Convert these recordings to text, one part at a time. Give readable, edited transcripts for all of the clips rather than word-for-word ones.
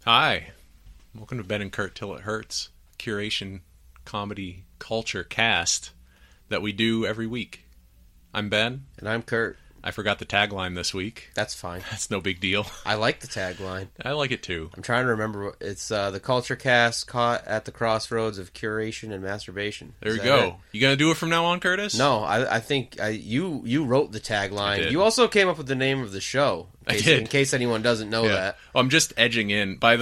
Hi, welcome to Ben and Curt Till It Hurts, curation comedy culture cast that we do every week. I'm Ben. And I'm Curt. I forgot the tagline this week. That's fine. That's no big deal. I like the tagline. I like it too. I'm trying to remember. It's the culture cast caught at the crossroads of curation and masturbation. There you go. It? You gonna do it from now on, Curtis? No, I think you wrote the tagline. You also came up with the name of the show. I did. In case anyone doesn't know that. Well, I'm just edging in. By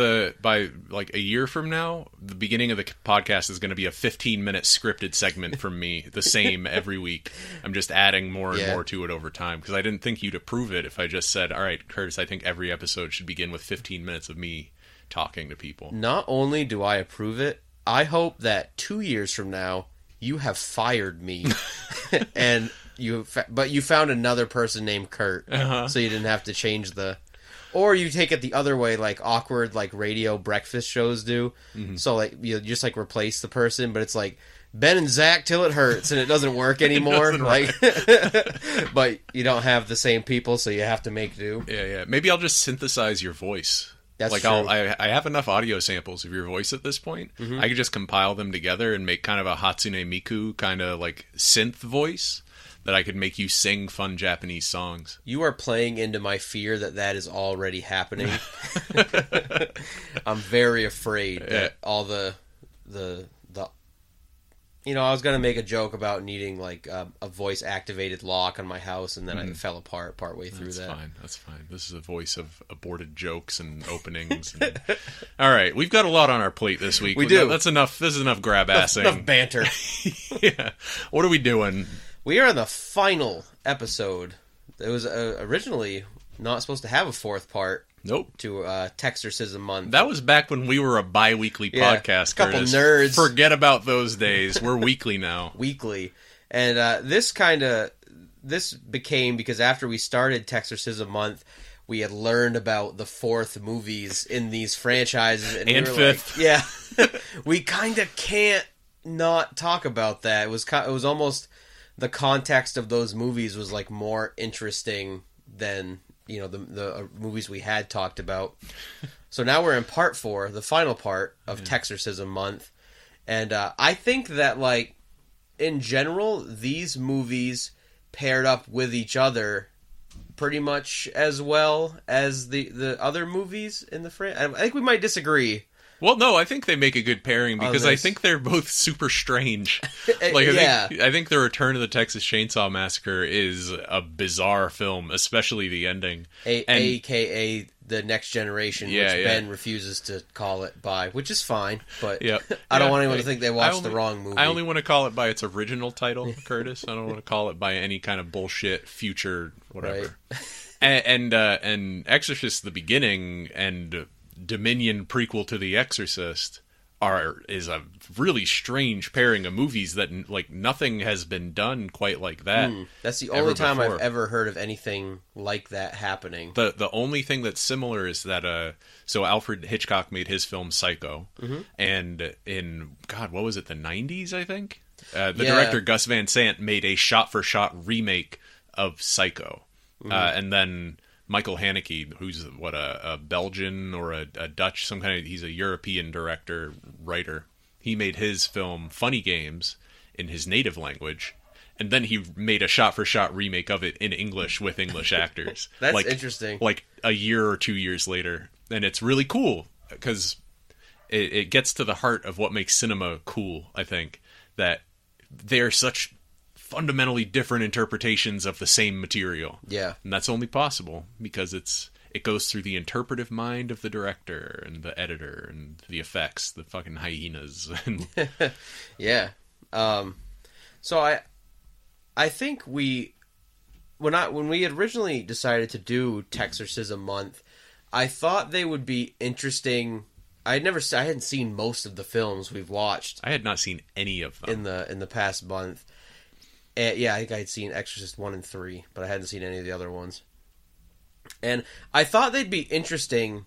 like a year from now, the beginning of the podcast is going to be a 15-minute scripted segment from me, the same every week. I'm just adding more and more to it over time because I didn't think you'd approve it if I just said, all right, Curtis, I think every episode should begin with 15 minutes of me talking to people. Not only do I approve it, I hope that 2 years from now, you have fired me and... But you found another person named Curt, so you didn't have to change the... Or you take it the other way, like awkward, like radio breakfast shows do. Mm-hmm. So like you just like replace the person, but it's like Ben and Zach till it hurts, and it doesn't work anymore. But you don't have the same people, so you have to make do. Yeah. Maybe I'll just synthesize your voice. That's true. I have enough audio samples of your voice at this point. Mm-hmm. I could just compile them together and make kind of a Hatsune Miku kind of like synth voice that I could make you sing fun Japanese songs. You are playing into my fear that is already happening. I'm very afraid that all the I was going to make a joke about needing like a voice-activated lock on my house, and then I fell apart partway through that. That's fine. This is a voice of aborted jokes and openings. All right, we've got a lot on our plate this week. We do. That's enough. This is enough grab-assing. Enough banter. Yeah. What are we doing? We are in the final episode. It was originally not supposed to have a fourth part. Nope. To Texorcism Month. That was back when we were a bi-weekly podcast, couple Curtis. Nerds. Forget about those days. We're weekly now. Weekly. And this became because after we started Texorcism Month, we had learned about the fourth movies in these franchises. And we were fifth. Like, we kind of can't not talk about that. It was almost... The context of those movies was like more interesting than the movies we had talked about. So now we're in part 4, the final part of Texorcism Month, and I think that like in general these movies paired up with each other pretty much as well as the other movies in the franchise. I think we might disagree. Well, no, I think they make a good pairing because I think they're both super strange. I think The Return of the Texas Chainsaw Massacre is a bizarre film, especially the ending. AKA The Next Generation, which Ben refuses to call it by, which is fine, but I don't want anyone to think they watched the wrong movie. I only want to call it by its original title, Curtis. I don't want to call it by any kind of bullshit future whatever. Right. And Exorcist the Beginning and Dominion prequel to The Exorcist is a really strange pairing of movies that like nothing has been done quite like that. That's the only time I've ever heard of anything like that happening. The only thing that's similar is that so Alfred Hitchcock made his film Psycho, and in what was it, the 90s I think? The director Gus Van Sant made a shot-for-shot remake of Psycho, and then Michael Haneke, who's a Belgian or a Dutch, he's a European director, writer. He made his film Funny Games in his native language, and then he made a shot-for-shot remake of it in English with English actors. That's interesting. Like a year or 2 years later. And it's really cool, because it gets to the heart of what makes cinema cool, I think, that they're such fundamentally different interpretations of the same material. Yeah. And that's only possible because it goes through the interpretive mind of the director and the editor and the effects, the fucking hyenas. Yeah. So I think when we had originally decided to do Texorcism Month, I thought they would be interesting. I hadn't seen most of the films we've watched. I had not seen any of them in the past month. I think I had seen Exorcist 1 and 3, but I hadn't seen any of the other ones. And I thought they'd be interesting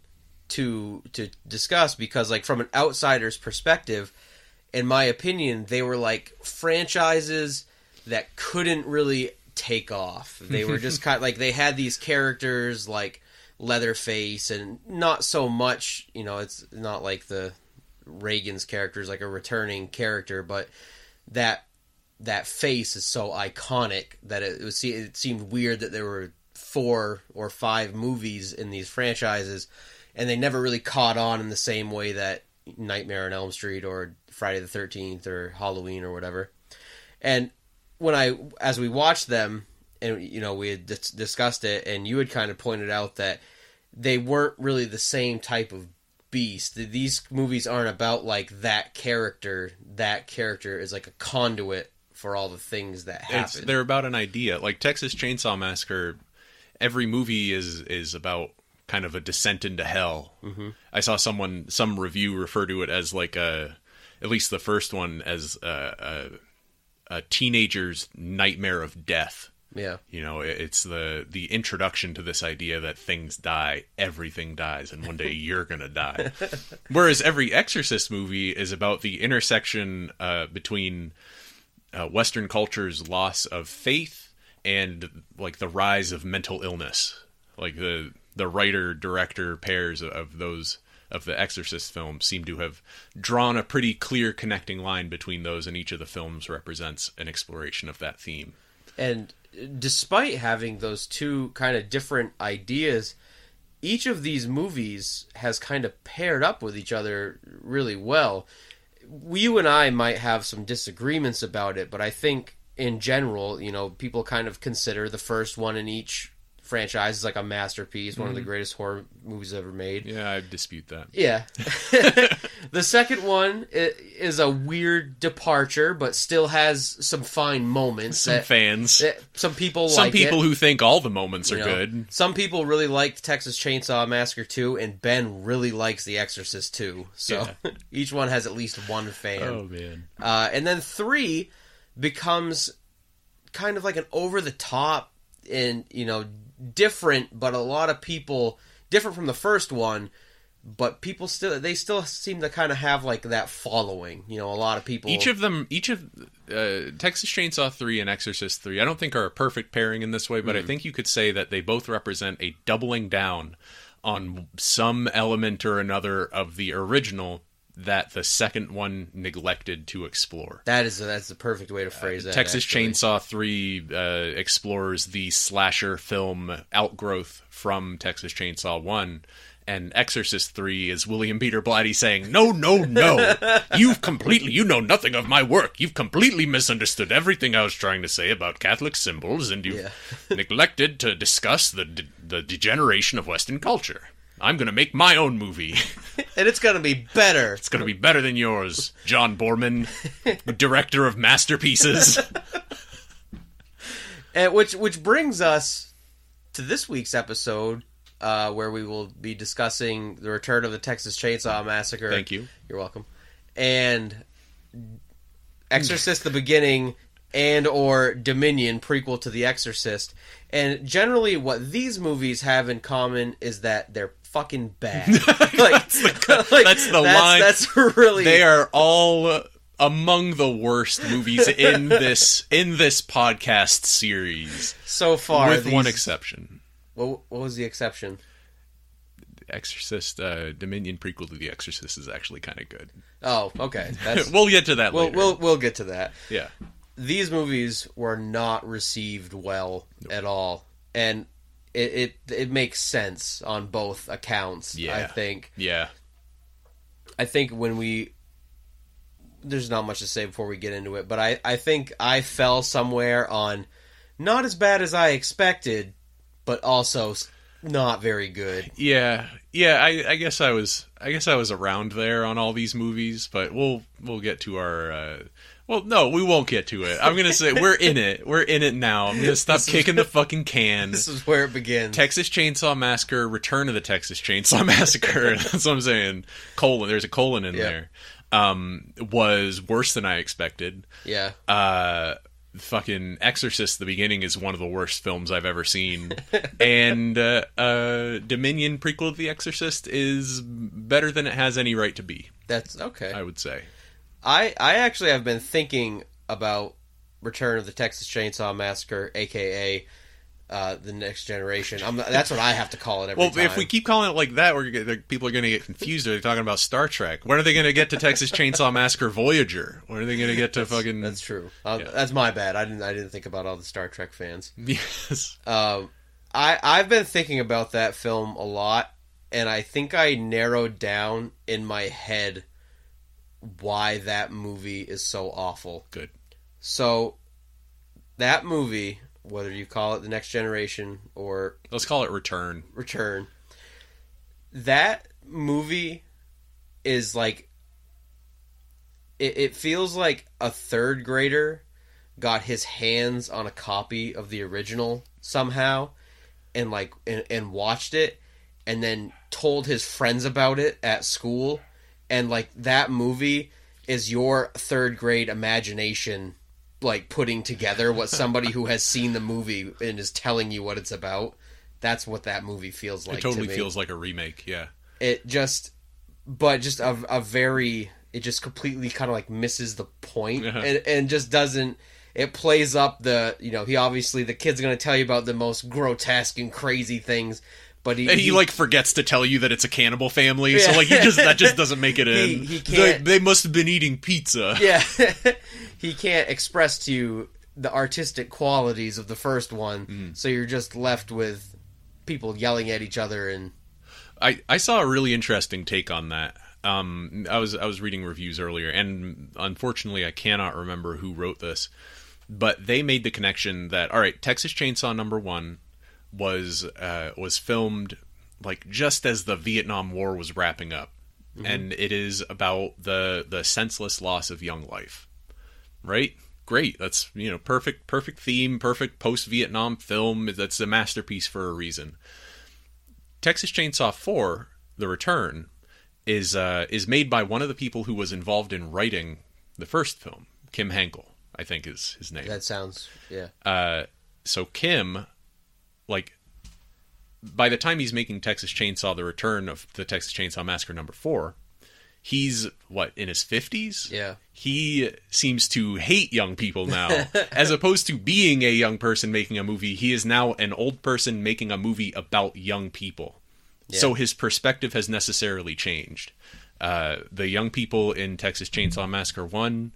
to discuss because, like, from an outsider's perspective, in my opinion, they were like franchises that couldn't really take off. They were just kind of like, they had these characters like Leatherface, and not so much, it's not like the Reagan's character is like a returning character, but that face is so iconic that it seemed weird that there were 4 or 5 movies in these franchises, and they never really caught on in the same way that Nightmare on Elm Street or Friday the 13th or Halloween or whatever. And as we watched them, and we had discussed it, and you had kind of pointed out that they weren't really the same type of beast. These movies aren't about like that character. That character is like a conduit for all the things that happen. They're about an idea. Like Texas Chainsaw Massacre, every movie is about kind of a descent into hell. Mm-hmm. I saw some review refer to it as like at least the first one, as a teenager's nightmare of death. Yeah. It's the introduction to this idea that things die, everything dies, and one day you're going to die. Whereas every Exorcist movie is about the intersection between Western culture's loss of faith and like the rise of mental illness. Like the writer-director pairs of the Exorcist films seem to have drawn a pretty clear connecting line between those, and each of the films represents an exploration of that theme. And despite having those two kind of different ideas, each of these movies has kind of paired up with each other really well. You and I might have some disagreements about it, but I think in general, people kind of consider the first one in each franchise is like a masterpiece, one of the greatest horror movies ever made. Yeah, I dispute that. Yeah. The second one is a weird departure, but still has some fine moments. Fans. Some people Some people who think all the moments are good. Some people really liked Texas Chainsaw Massacre 2, and Ben really likes The Exorcist 2. So each one has at least one fan. Oh, man. And then 3 becomes kind of like an over-the-top and, different, but a lot of people different from the first one, but people still seem to kind of have like that following. A lot of people. Each of Texas Chainsaw 3 and Exorcist 3, I don't think are a perfect pairing in this way, but I think you could say that they both represent a doubling down on some element or another of the original that the second one neglected to explore. That's the perfect way to phrase that. Texas Chainsaw 3 explores the slasher film outgrowth from Texas Chainsaw 1, and Exorcist 3 is William Peter Blatty saying, no, you know nothing of my work. You've completely misunderstood everything I was trying to say about Catholic symbols, and you've neglected to discuss the degeneration of Western culture. I'm going to make my own movie. And it's going to be better. It's going to be better than yours, John Borman, director of masterpieces. And which brings us to this week's episode, where we will be discussing the return of the Texas Chainsaw Massacre. Thank you. You're welcome. And Exorcist the Beginning and or Dominion, prequel to The Exorcist. And generally what these movies have in common is that they're fucking bad. That's the line. That's really... They are all among the worst movies in this podcast series. So far. With one exception. What was the exception? Exorcist, Dominion prequel to The Exorcist is actually kind of good. Oh, okay. We'll get to that later. We'll get to that. Yeah. These movies were not received well at all, and it makes sense on both accounts. Yeah. I think. Yeah. I think there's not much to say before we get into it, but I think I fell somewhere on not as bad as I expected, but also not very good. Yeah. I guess I was around there on all these movies, but we'll get to our. Well, no, we won't get to it. I'm going to say we're in it. We're in it now. I'm going to stop kicking the fucking can. This is where it begins. Texas Chainsaw Massacre, Return of the Texas Chainsaw Massacre. That's what I'm saying. Colon. There's a colon in there. Was worse than I expected. Yeah. Fucking Exorcist, the beginning, is one of the worst films I've ever seen. And Dominion, prequel to The Exorcist, is better than it has any right to be. That's okay. I would say. I actually have been thinking about Return of the Texas Chainsaw Massacre, a.k.a. the Next Generation. That's what I have to call it every time. Well, if we keep calling it like that, people are going to get confused. Are they talking about Star Trek? When are they going to get to Texas Chainsaw Massacre Voyager? When are they going to get to fucking... That's true. That's my bad. I didn't think about all the Star Trek fans. Yes. I've been thinking about that film a lot, and I think I narrowed down in my head why that movie is so awful. Good. So, that movie, whether you call it The Next Generation or... Let's call it Return. That movie is like... It feels like a third grader got his hands on a copy of the original somehow and watched it and then told his friends about it at school. And, like, that movie is your third grade imagination, like, putting together what somebody who has seen the movie and is telling you what it's about. That's what that movie feels like. It totally to me. feels like a remake, yeah. It just completely kind of, like, misses the point and just doesn't... It plays up the kid's going to tell you about the most grotesque and crazy things, but he like forgets to tell you that it's a cannibal family, yeah. So like that just doesn't make it in. He can't, they must have been eating pizza. Yeah, he can't express to you the artistic qualities of the first one, so you're just left with people yelling at each other. And I saw a really interesting take on that. I was reading reviews earlier, and unfortunately I cannot remember who wrote this, but they made the connection that, all right, Texas Chainsaw number 1 was filmed like just as the Vietnam War was wrapping up, and it is about the senseless loss of young life. Right? Great. That's perfect theme, perfect post-Vietnam film. That's a masterpiece for a reason. Texas Chainsaw 4: The Return is made by one of the people who was involved in writing the first film. Kim Henkel, I think is his name. That sounds, yeah. So Kim, like, by the time he's making Texas Chainsaw: The Return of the Texas Chainsaw Massacre number 4, he's, in his 50s? Yeah. He seems to hate young people now. As opposed to being a young person making a movie, he is now an old person making a movie about young people. Yeah. So his perspective has necessarily changed. The young people in Texas Chainsaw Massacre 1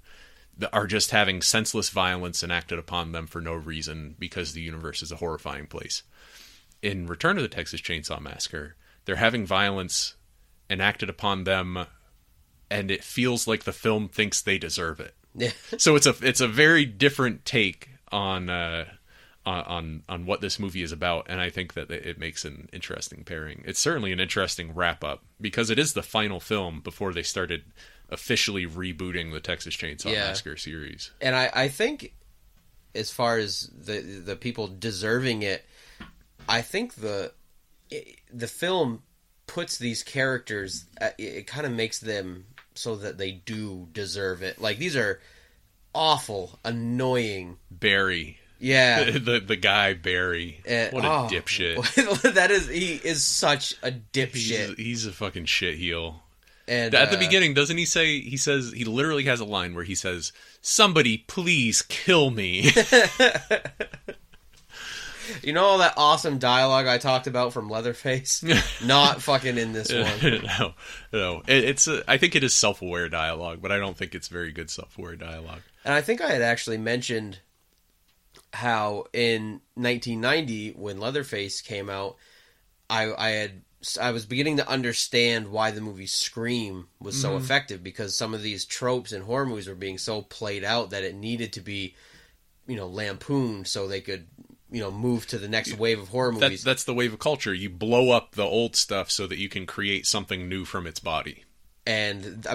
are just having senseless violence enacted upon them for no reason because the universe is a horrifying place. In Return of the Texas Chainsaw Massacre, they're having violence enacted upon them, and it feels like the film thinks they deserve it. Yeah. So it's a very different take on what this movie is about, and I think that it makes an interesting pairing. It's certainly an interesting wrap-up, because it is the final film before they started officially rebooting the Texas Chainsaw Massacre series. And I think, as far as the people deserving it, I think the film puts these characters, it kind of makes them so that they do deserve it. Like, these are awful, annoying... Barry. Yeah. the guy, Barry. What a dipshit. He is such a dipshit. He's a fucking shitheel. And at the beginning, doesn't he say, he literally has a line where he says, "Somebody please kill me." You know all that awesome dialogue I talked about from Leatherface? Not fucking in this one. No. I think it is self-aware dialogue, but I don't think it's very good self-aware dialogue. And I think I had actually mentioned how in 1990, when Leatherface came out, I was beginning to understand why the movie Scream was so effective, because some of these tropes in horror movies were being so played out that it needed to be, lampooned so they could, move to the next wave of horror movies. That's the wave of culture. You blow up the old stuff so that you can create something new from its body. And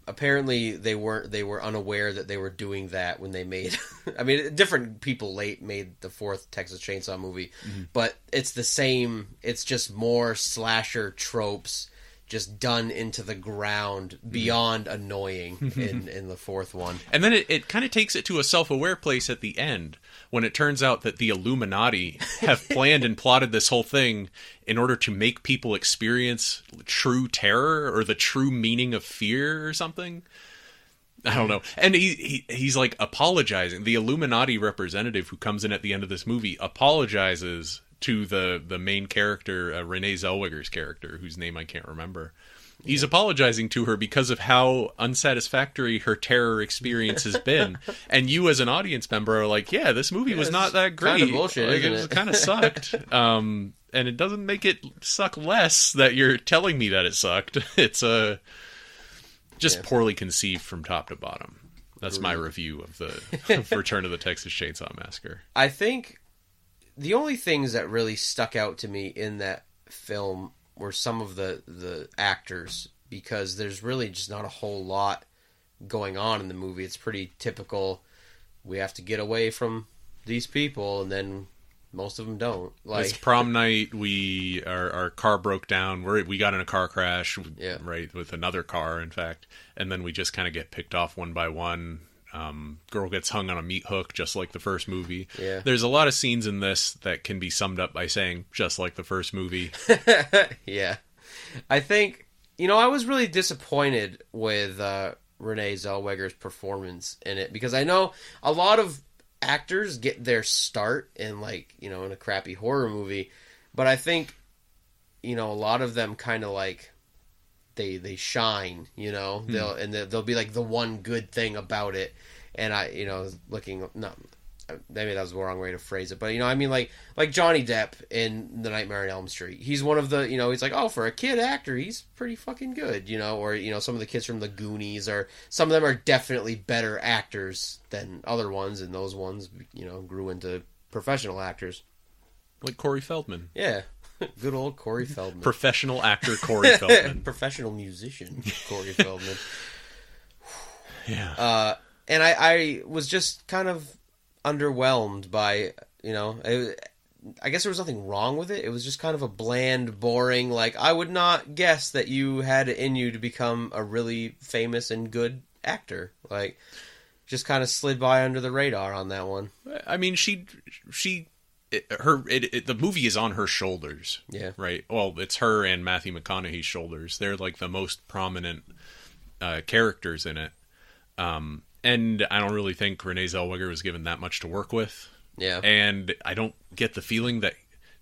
apparently they were unaware that they were doing that when they made... I mean, different people made the fourth Texas Chainsaw movie, but it's the same. It's just more slasher tropes just done into the ground beyond annoying in the fourth one. And then it kind of takes it to a self-aware place at the end, when it turns out that the Illuminati have planned and plotted this whole thing in order to make people experience true terror or the true meaning of fear or something. I don't know. And he's like apologizing. The Illuminati representative who comes in at the end of this movie apologizes to the main character, Renee Zellweger's character, whose name I can't remember. He's apologizing to her because of how unsatisfactory her terror experience has been. And you as an audience member are like, yeah, this movie was not that great. Kind of bullshit, like, isn't it? It kind of sucked. And it doesn't make it suck less that you're telling me that it sucked. It's just poorly conceived from top to bottom. That's my review of the Return of the Texas Chainsaw Massacre. I think the only things that really stuck out to me in that film were some of the actors, because there's really just not a whole lot going on in the movie. It's pretty typical. We have to get away from these people, and then most of them don't. Like, it's prom night. Our car broke down. We got in a car crash, right, with another car, in fact, and then we just kind of get picked off one by one. Girl gets hung on a meat hook, just like the first movie. Yeah. There's a lot of scenes in this that can be summed up by saying, just like the first movie. Yeah. I think, I was really disappointed with Renee Zellweger's performance in it, because I know a lot of actors get their start in, like, in a crappy horror movie, but I think, a lot of them kind of like, they shine, they'll be like the one good thing about it. And maybe that was the wrong way to phrase it, but I mean, like Johnny Depp in The Nightmare on Elm Street, he's one of the, he's like, oh, for a kid actor, he's pretty fucking good, or some of the kids from the Goonies, or some of them are definitely better actors than other ones, and those ones, grew into professional actors, like Corey Feldman. Yeah. Good old Corey Feldman. Professional actor Corey Feldman. Professional musician Corey Feldman. Yeah. And I was just kind of underwhelmed by, I guess there was nothing wrong with it. It was just kind of a bland, boring, like, I would not guess that you had it in you to become a really famous and good actor. Like, just kind of slid by under the radar on that one. I mean, the movie is on her shoulders. Yeah. Right? Well, it's her and Matthew McConaughey's shoulders. They're like the most prominent characters in it. And I don't really think Renee Zellweger was given that much to work with. Yeah. And I don't get the feeling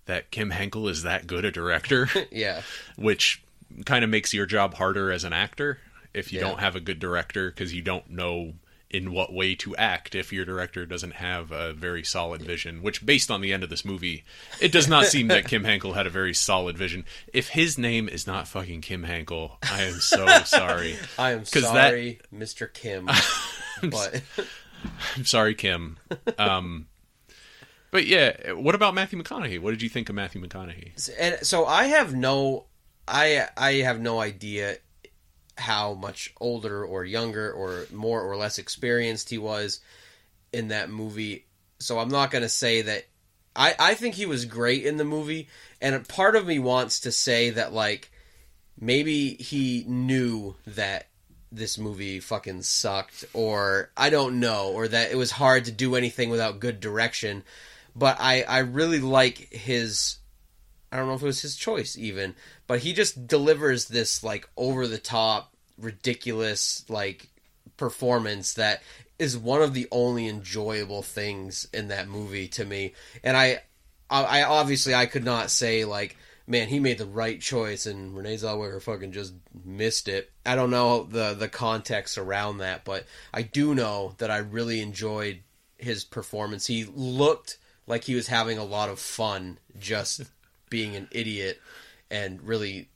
that Kim Henkel is that good a director. Yeah. Which kind of makes your job harder as an actor if you don't have a good director, because you don't know in what way to act if your director doesn't have a very solid vision, which, based on the end of this movie, it does not seem that Kim Henkel had a very solid vision. If his name is not fucking Kim Henkel, I am so sorry. I am sorry, Mr. Kim. But I'm sorry, Kim. But yeah, what about Matthew McConaughey? What did you think of Matthew McConaughey? And so I have no idea how much older or younger or more or less experienced he was in that movie. So I'm not going to say that. I think he was great in the movie, and part of me wants to say that, like, maybe he knew that this movie fucking sucked, or I don't know, or that it was hard to do anything without good direction. But I really like his, I don't know if it was his choice even, but he just delivers this, like, over-the-top, ridiculous, like, performance that is one of the only enjoyable things in that movie to me. And I obviously, I could not say, like, man, he made the right choice and Renee Zellweger fucking just missed it. I don't know the context around that, but I do know that I really enjoyed his performance. He looked like he was having a lot of fun just being an idiot, and really,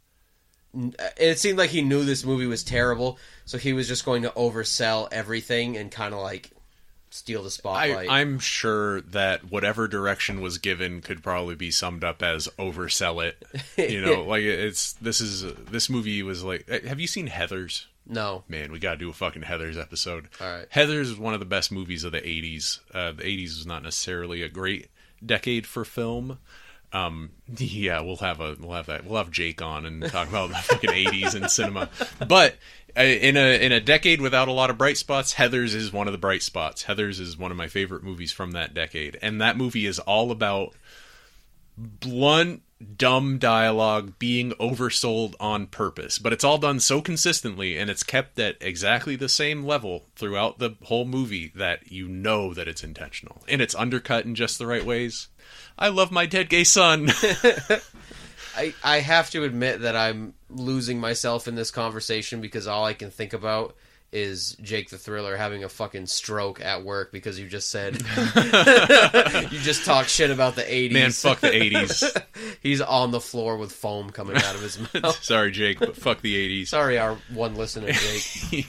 it seemed like he knew this movie was terrible, so he was just going to oversell everything and kind of, like, steal the spotlight. I'm sure that whatever direction was given could probably be summed up as oversell it. Like, this movie was like, have you seen Heathers? No. Man, we gotta do a fucking Heathers episode. All right. Heathers is one of the best movies of the 80s. The 80s was not necessarily a great decade for film. Yeah, we'll have Jake on and talk about the fucking 80s in cinema. But in a decade without a lot of bright spots, Heathers is one of the bright spots. Heathers is one of my favorite movies from that decade, and that movie is all about blunt, dumb dialogue being oversold on purpose, but it's all done so consistently and it's kept at exactly the same level throughout the whole movie that you know that it's intentional and it's undercut in just the right ways. I love my dead gay son. I have to admit that I'm losing myself in this conversation because all I can think about is Jake the Thriller having a fucking stroke at work because you just said you just talked shit about the 80s. Man, fuck the 80s. He's on the floor with foam coming out of his mouth. Sorry, Jake, but fuck the 80s. Sorry, our one listener, Jake.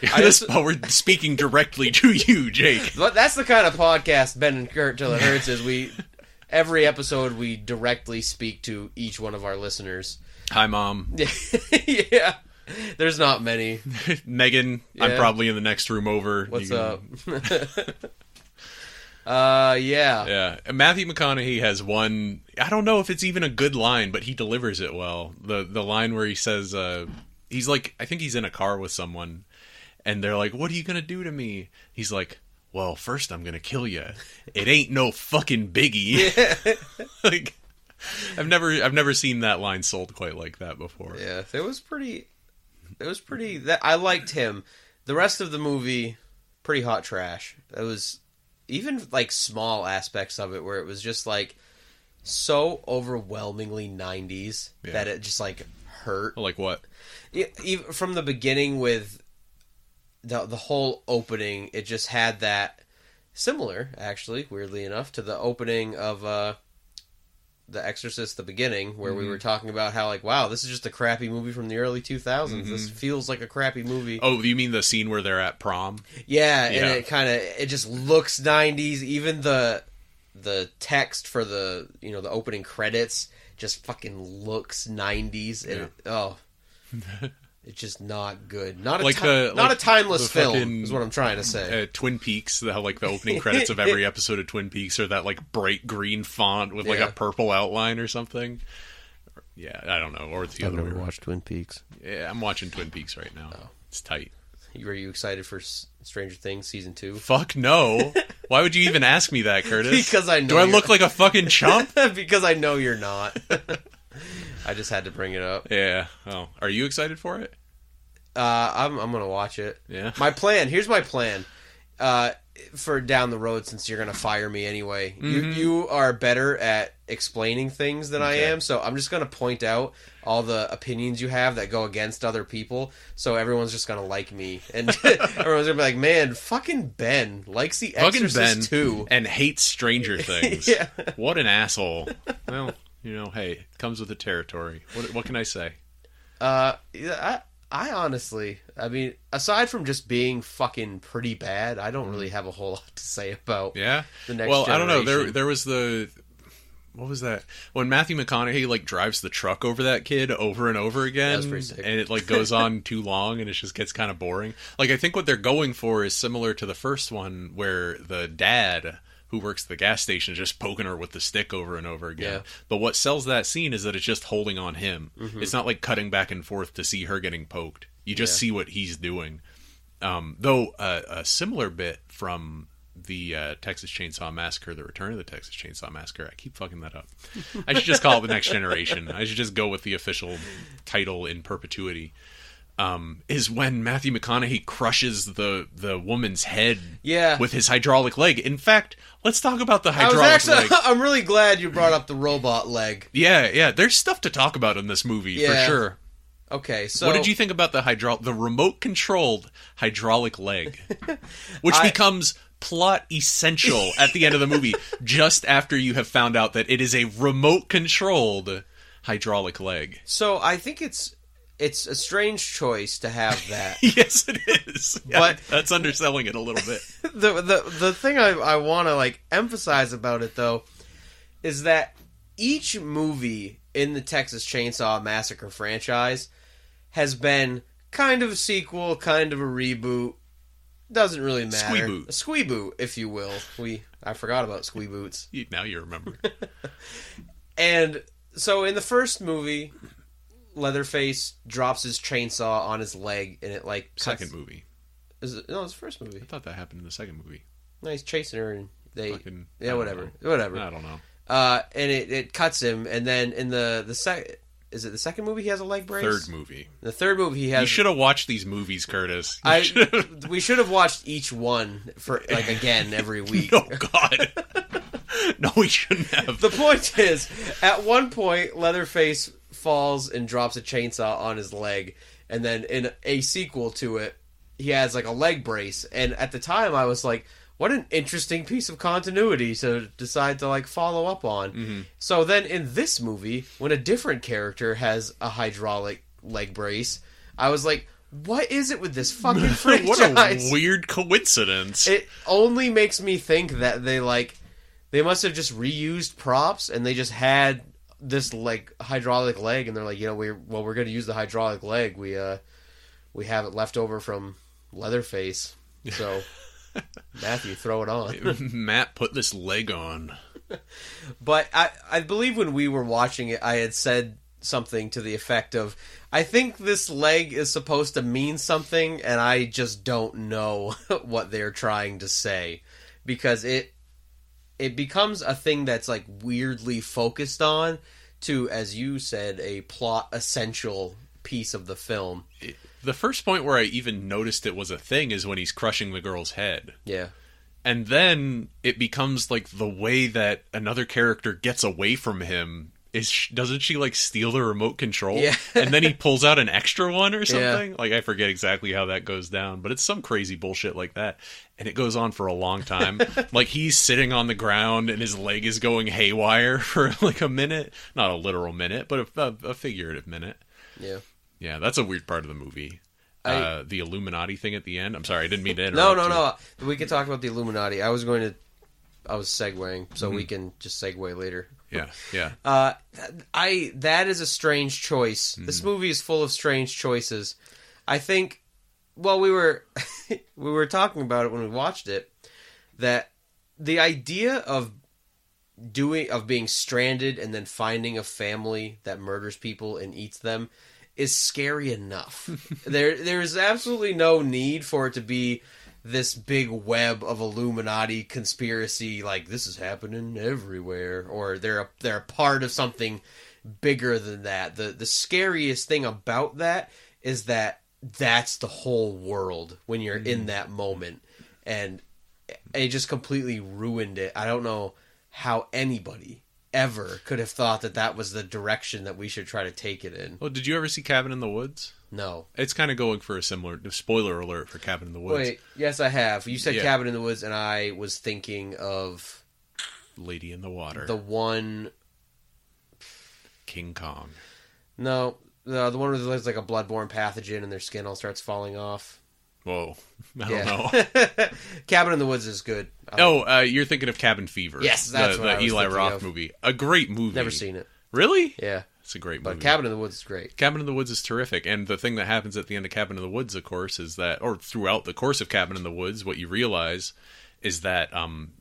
We're speaking directly to you, Jake. But that's the kind of podcast Ben and Curt Till It Hurts is. Every episode we directly speak to each one of our listeners. Hi, Mom. Yeah. There's not many. Megan, yeah. I'm probably in the next room over. What's up? Yeah. Yeah. Matthew McConaughey has one, I don't know if it's even a good line, but he delivers it well. The line where he says, he's like, I think he's in a car with someone, and they're like, what are you going to do to me? He's like, well, first I'm going to kill you. It ain't no fucking biggie. Yeah. Like, I've never seen that line sold quite like that before. Yeah, it was pretty. I liked him. The rest of the movie, pretty hot trash. It was even like small aspects of it where it was just like so overwhelmingly 90s that it just like hurt. Like what? Even from the beginning with the whole opening, it just had that similar, actually, weirdly enough, to the opening of The Exorcist, the beginning, where we were talking about how, like, wow, this is just a crappy movie from the early 2000s. This feels like a crappy movie. Oh, you mean the scene where they're at prom? Yeah. And it just looks 90s. Even the text for the opening credits just fucking looks 90s. And it's just not good. Not a timeless film is what I'm trying to say. Twin Peaks, the opening credits of every episode of Twin Peaks are that like bright green font with like a purple outline or something. Yeah, I don't know. Or it's the other way. I've never watched Twin Peaks. Yeah, I'm watching Twin Peaks right now. Oh. It's tight. Were you excited for Stranger Things season 2? Fuck no. Why would you even ask me that, Curtis? Because I know. Do I look like a fucking chump? Because I know you're not. I just had to bring it up. Yeah. Oh, are you excited for it? I'm gonna watch it. Yeah. Here's my plan. For down the road, since you're gonna fire me anyway. You are better at explaining things than I am, so I'm just gonna point out all the opinions you have that go against other people, so everyone's just gonna like me. And everyone's gonna be like, man, fucking Ben likes The Exorcist too. And hates Stranger Things. Yeah. What an asshole. Well, hey, it comes with the territory. What can I say? I honestly, aside from just being fucking pretty bad, I don't really have a whole lot to say about the next generation. Well, I don't know. There was what was that? When Matthew McConaughey drives the truck over that kid over and over again, that's pretty sick. And it goes on too long and it just gets kind of boring. I think what they're going for is similar to the first one where the dad who works at the gas station is just poking her with the stick over and over again. Yeah. But what sells that scene is that it's just holding on him. It's not like cutting back and forth to see her getting poked. You just see what he's doing. Though a similar bit from the Texas Chainsaw Massacre, the Return of the Texas Chainsaw Massacre. I keep fucking that up. I should just call it The Next Generation. I should just go with the official title in perpetuity. Is when Matthew McConaughey crushes the woman's head with his hydraulic leg. In fact, let's talk about the hydraulic leg. I'm really glad you brought up the robot leg. Yeah. There's stuff to talk about in this movie, for sure. Okay, so... What did you think about the remote-controlled hydraulic leg? Which becomes plot essential at the end of the movie, just after you have found out that it is a remote-controlled hydraulic leg. So I think it's a strange choice to have that. Yes, it is. But that's underselling it a little bit. The thing I want to emphasize about it though is that each movie in the Texas Chainsaw Massacre franchise has been kind of a sequel, kind of a reboot. Doesn't really matter. Squeeboot. A squeeboot, if you will. I forgot about squeeboots. Now you remember. And so in the first movie, Leatherface drops his chainsaw on his leg, and it cuts. Second movie. No, it's the first movie. I thought that happened in the second movie. No, he's chasing her, and they... Whatever. I don't know. And it cuts him, and then in the second movie he has a leg brace? Third movie. The third movie he has... You should have watched these movies, Curtis. We should have watched each one for again every week. Oh, God. No, we shouldn't have. The point is, at one point, Leatherface falls and drops a chainsaw on his leg, and then in a sequel to it, he has like a leg brace. And at the time, I was like, what an interesting piece of continuity to decide to like follow up on. Mm-hmm. So then in this movie, when a different character has a hydraulic leg brace, I was like, what is it with this fucking franchise? What a weird coincidence. It only makes me think that they must have just reused props, and they just had this like hydraulic leg, and they're like, we're going to use the hydraulic leg. We have it left over from Leatherface, so Matthew, throw it on. Matt, put this leg on. But I believe when we were watching it, I had said something to the effect of, I think this leg is supposed to mean something, and I just don't know what they're trying to say, because it becomes a thing that's like weirdly focused on to, as you said, a plot essential piece of the film. The first point where I even noticed it was a thing is when he's crushing the girl's head. Yeah. And then it becomes like the way that another character gets away from him is, doesn't she like steal the remote control? Yeah. And then he pulls out an extra one or something? Yeah. Like, I forget exactly how that goes down, but it's some crazy bullshit like that. And it goes on for a long time. Like, he's sitting on the ground and his leg is going haywire for like a minute. Not a literal minute, but a figurative minute. Yeah. Yeah, that's a weird part of the movie. The Illuminati thing at the end. I'm sorry, I didn't mean to interrupt. No. We can talk about the Illuminati. I was segueing, so we can just segue later. Yeah. That is a strange choice. This movie is full of strange choices. I think, well, we were talking about it when we watched it, that the idea of being stranded and then finding a family that murders people and eats them is scary enough. There's absolutely no need for it to be this big web of Illuminati conspiracy, like this is happening everywhere, or they're a part of something bigger than that. The scariest thing about that is that that's the whole world when you're in that moment, and it just completely ruined it. I don't know how anybody ever could have thought that was the direction that we should try to take it in. Well, did you ever see Cabin in the Woods? No. It's kind of going for a similar... Spoiler alert for Cabin in the Woods. Wait, yes, I have. You said Cabin in the Woods, and I was thinking of... Lady in the Water. The one... King Kong. No, the one where there's like a bloodborne pathogen and their skin all starts falling off. Whoa. I don't know. Cabin in the Woods is good. You're thinking of Cabin Fever. Yes, that's what I was Eli thinking Roth of. movie. A great movie. Never seen it. Really? Yeah. It's a great movie. But Cabin in the Woods is great. Cabin in the Woods is terrific. And the thing that happens at the end of Cabin in the Woods, of course, is that, or throughout the course of Cabin in the Woods, what you realize is that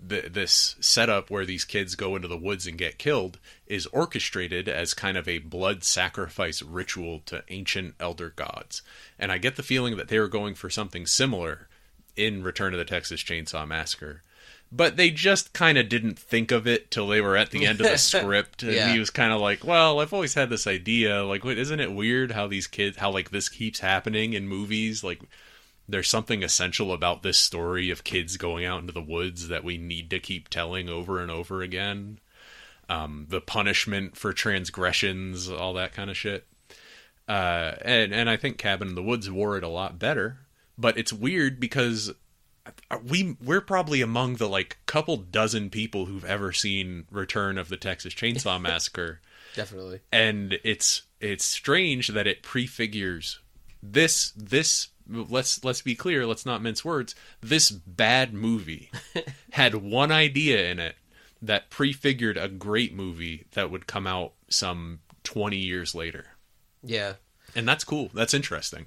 this setup where these kids go into the woods and get killed is orchestrated as kind of a blood sacrifice ritual to ancient elder gods. And I get the feeling that they were going for something similar in Return of the Texas Chainsaw Massacre. But they just kind of didn't think of it till they were at the end of the script. And he was kind of like, well, I've always had this idea. Like, wait, isn't it weird how these kids, how like this keeps happening in movies? Like, there's something essential about this story of kids going out into the woods that we need to keep telling over and over again. The punishment for transgressions, all that kind of shit. And I think Cabin in the Woods wore it a lot better. But it's weird because we're probably among the like couple dozen people who've ever seen Return of the Texas Chainsaw Massacre. Definitely. And it's strange that it prefigures this let's be clear, let's not mince words. This bad movie had one idea in it that prefigured a great movie that would come out some 20 years later. Yeah. And that's cool. That's interesting.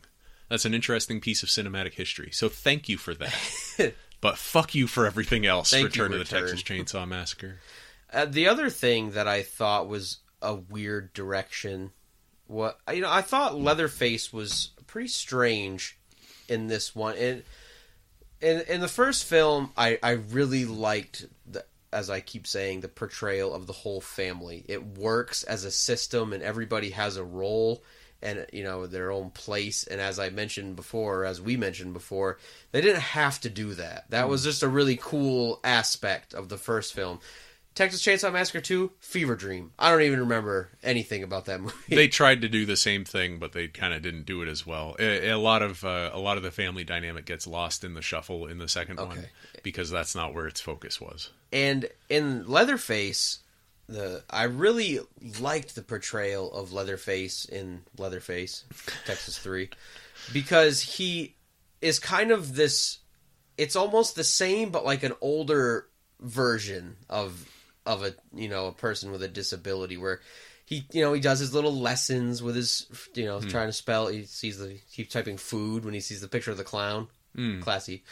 That's an interesting piece of cinematic history. So thank you for that. But fuck you for everything else. Return of the Texas Chainsaw Massacre. The other thing that I thought was a weird direction, I thought Leatherface was pretty strange in this one. In the first film, I really liked as I keep saying, the portrayal of the whole family. It works as a system, and everybody has a role and, you know, their own place. And as we mentioned before, they didn't have to do that. That was just a really cool aspect of the first film. Texas Chainsaw Massacre 2, fever dream. I don't even remember anything about that movie. They tried to do the same thing, but they kind of didn't do it as well. A lot of the family dynamic gets lost in the shuffle in the second one because that's not where its focus was. And in Leatherface, I really liked the portrayal of Leatherface in Leatherface, Texas 3, because he is kind of this. It's almost the same, but like an older version of a, you know, a person with a disability, where he does his little lessons with his, you know, trying to spell. He keeps typing food when he sees the picture of the clown. Classy.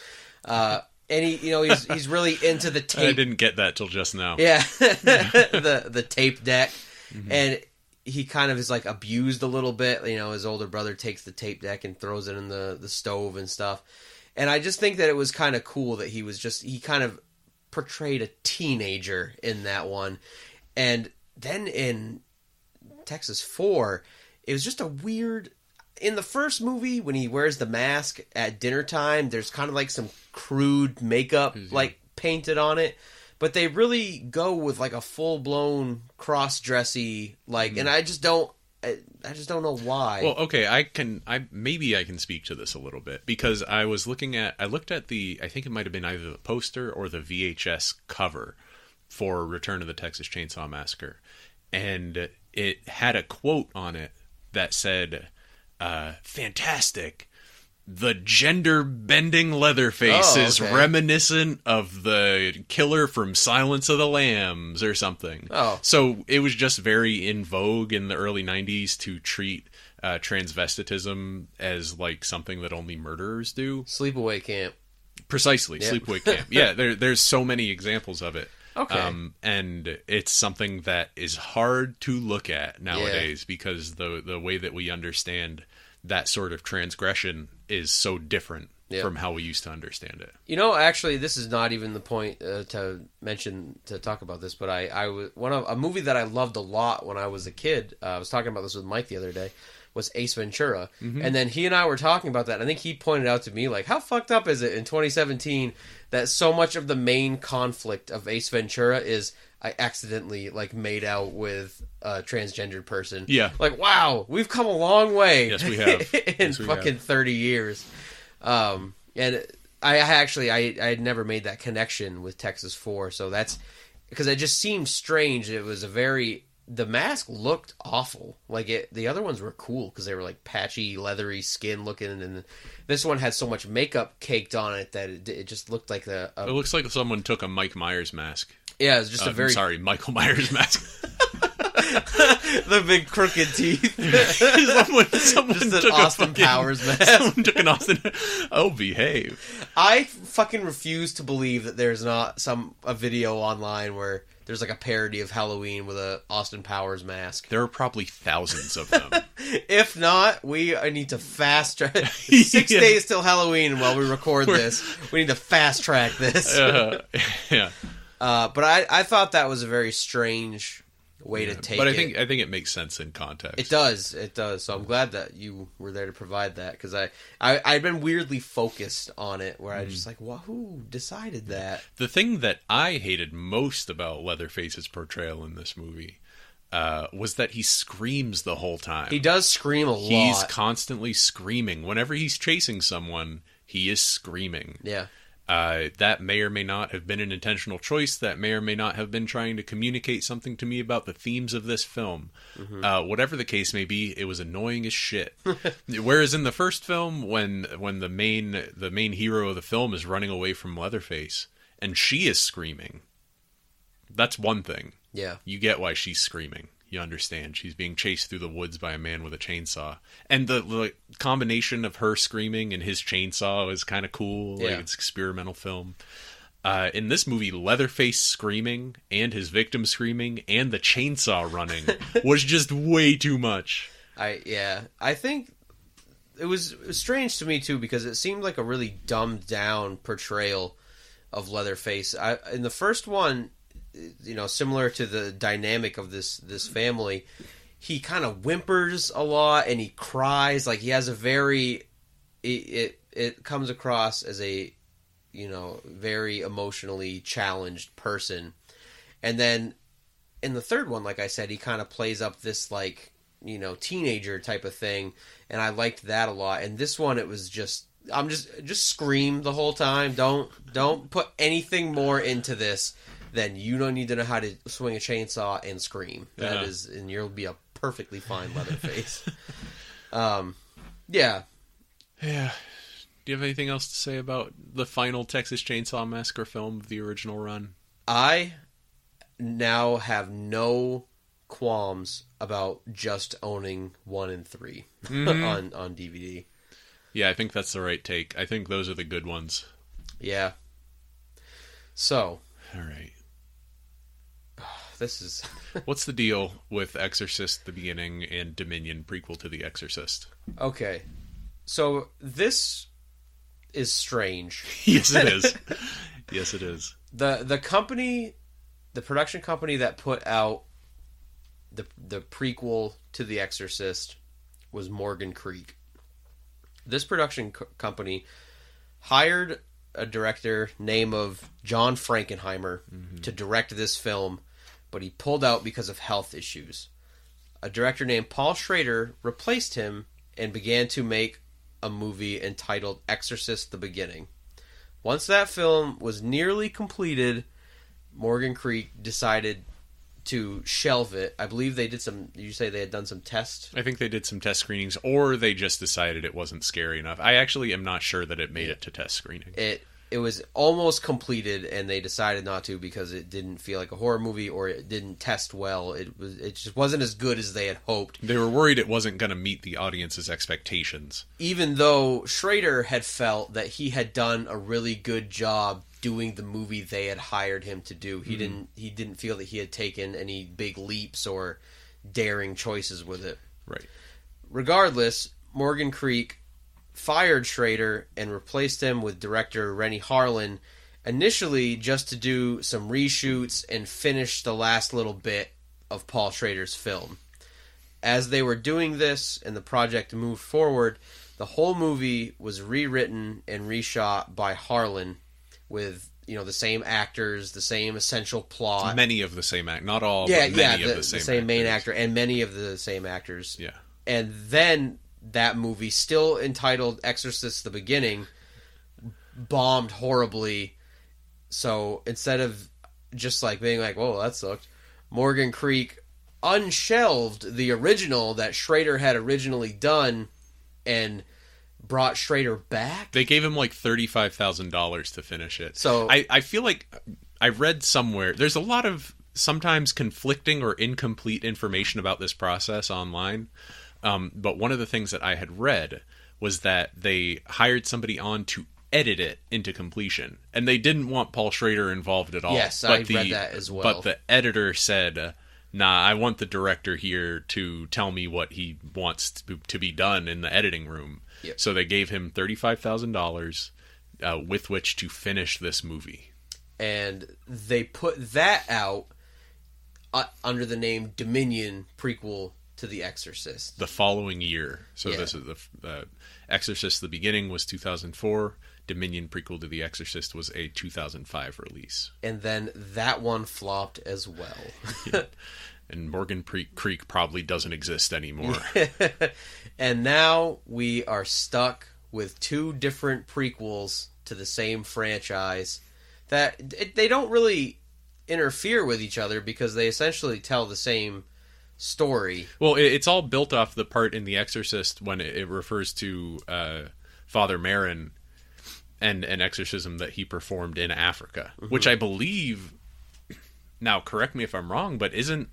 And he's really into the tape. I didn't get that till just now. Yeah. the tape deck. And he kind of is like abused a little bit. You know, his older brother takes the tape deck and throws it in the stove and stuff. And I just think that it was kind of cool that he kind of portrayed a teenager in that one. And then in Texas 4, it was just a weird... In the first movie, when he wears the mask at dinner time, there's kind of like some crude makeup like painted on it. But they really go with like a full-blown cross-dressy, like, and I just don't know why. Well, okay, maybe I can speak to this a little bit, because I looked at I think it might have been either the poster or the VHS cover for Return of the Texas Chainsaw Massacre, and it had a quote on it that said, "Fantastic. The gender-bending Leatherface is reminiscent of the killer from Silence of the Lambs," or something. Oh. So it was just very in vogue in the early 90s to treat transvestitism as like something that only murderers do. Sleepaway Camp. Precisely, Yep. Sleepaway Camp. Yeah, there's so many examples of it. Okay. And it's something that is hard to look at nowadays because the way that we understand that sort of transgression is so different from how we used to understand it. You know, actually, this is not even the point to talk about this, but a movie that I loved a lot when I was a kid. I was talking about this with Mike the other day. Was Ace Ventura, and then he and I were talking about that. I think he pointed out to me, like, how fucked up is it in 2017 that so much of the main conflict of Ace Ventura is I accidentally like made out with a transgendered person. Yeah, like, wow, we've come a long way. Yes, we have in fucking 30 years. And I had never made that connection with Texas 4, so that's because it just seemed strange. It was the mask looked awful. Like the other ones were cool because they were like patchy, leathery skin looking, and this one had so much makeup caked on it that it just looked like it looks like someone took a Mike Myers mask. Yeah, it's just Michael Myers mask. The big crooked teeth. someone just took an Austin Powers mask. Someone took an Austin. Oh, behave! I fucking refuse to believe that there's not a video online where there's like a parody of Halloween with a Austin Powers mask. There are probably thousands of them. If not, we need to fast track. 6 days till Halloween while we record this. We need to fast track this. Yeah. But I thought that was a very strange way to take it. But I think it makes sense in context. It does. So I'm glad that you were there to provide that, because I'd been weirdly focused on it, where I was just like, well, who decided that? The thing that I hated most about Leatherface's portrayal in this movie was that he screams the whole time. He does scream a lot. He's constantly screaming. Whenever he's chasing someone, he is screaming. Yeah. That may or may not have been an intentional choice. That may or may not have been trying to communicate something to me about the themes of this film. Whatever the case may be, it was annoying as shit. Whereas in the first film, when the main hero of the film is running away from Leatherface and she is screaming, that's one thing. Yeah, you get why she's screaming. You understand. She's being chased through the woods by a man with a chainsaw. And the combination of her screaming and his chainsaw is kind of cool. Yeah. Like, it's experimental film. In this movie, Leatherface screaming and his victim screaming and the chainsaw running was just way too much. I think it was strange to me, too, because it seemed like a really dumbed down portrayal of Leatherface. In the first one, similar to the dynamic of this family, he kind of whimpers a lot and he cries. Like, he has a very, it comes across as a, very emotionally challenged person. And then in the third one, like I said, he kind of plays up this, like, teenager type of thing, and I liked that a lot. And this one, it was just scream the whole time. Don't put anything more into this than you don't need to know how to swing a chainsaw and scream. That is, and you'll be a perfectly fine Leatherface. Yeah. Do you have anything else to say about the final Texas Chainsaw Massacre film of the original run? I now have no qualms about just owning 1 and 3 on DVD. Yeah, I think that's the right take. I think those are the good ones. Yeah. So. All right. This is... What's the deal with Exorcist the Beginning and Dominion prequel to The Exorcist? Okay. So this is strange. Yes, it is. Yes, it is. The company, the production company that put out the prequel to The Exorcist was Morgan Creek. This production company hired a director named of John Frankenheimer to direct this film, but he pulled out because of health issues. A director named Paul Schrader replaced him and began to make a movie entitled Exorcist the Beginning. Once that film was nearly completed, Morgan Creek decided to shelve it. I believe they did some... You say they had done some tests? I think they did some test screenings, or they just decided it wasn't scary enough. I actually am not sure that it made it to test screening. It was almost completed, and they decided not to because it didn't feel like a horror movie, or it didn't test well. It just wasn't as good as they had hoped. They were worried it wasn't going to meet the audience's expectations. Even though Schrader had felt that he had done a really good job doing the movie they had hired him to do. He didn't feel that he had taken any big leaps or daring choices with it. Right. Regardless, Morgan Creek fired Schrader and replaced him with director Rennie Harlan, initially just to do some reshoots and finish the last little bit of Paul Schrader's film. As they were doing this and the project moved forward, the whole movie was rewritten and reshot by Harlan with, the same actors, the same essential plot. Many of the same actors. Not all, but many of the same main actor and many of the same actors. Yeah. And then that movie, still entitled Exorcist the Beginning, bombed horribly. So instead of just like being like, whoa, that sucked, Morgan Creek unshelved the original that Schrader had originally done and brought Schrader back. They gave him like $35,000 to finish it. So I feel like I read somewhere, there's a lot of sometimes conflicting or incomplete information about this process online. But one of the things that I had read was that they hired somebody on to edit it into completion. And they didn't want Paul Schrader involved at all. Yes, I read that as well. But the editor said, nah, I want the director here to tell me what he wants to be done in the editing room. Yep. So they gave him $35,000 with which to finish this movie. And they put that out under the name Dominion prequel to The Exorcist. The following year. So this is the Exorcist the Beginning was 2004. Dominion prequel to The Exorcist was a 2005 release. And then that one flopped as well. Yeah. And Morgan Creek probably doesn't exist anymore. And now we are stuck with 2 different prequels to the same franchise that they don't really interfere with each other because they essentially tell the same story. Well, it's all built off the part in The Exorcist when it refers to Father Merrin and an exorcism that he performed in Africa, which I believe, now correct me if I'm wrong, but isn't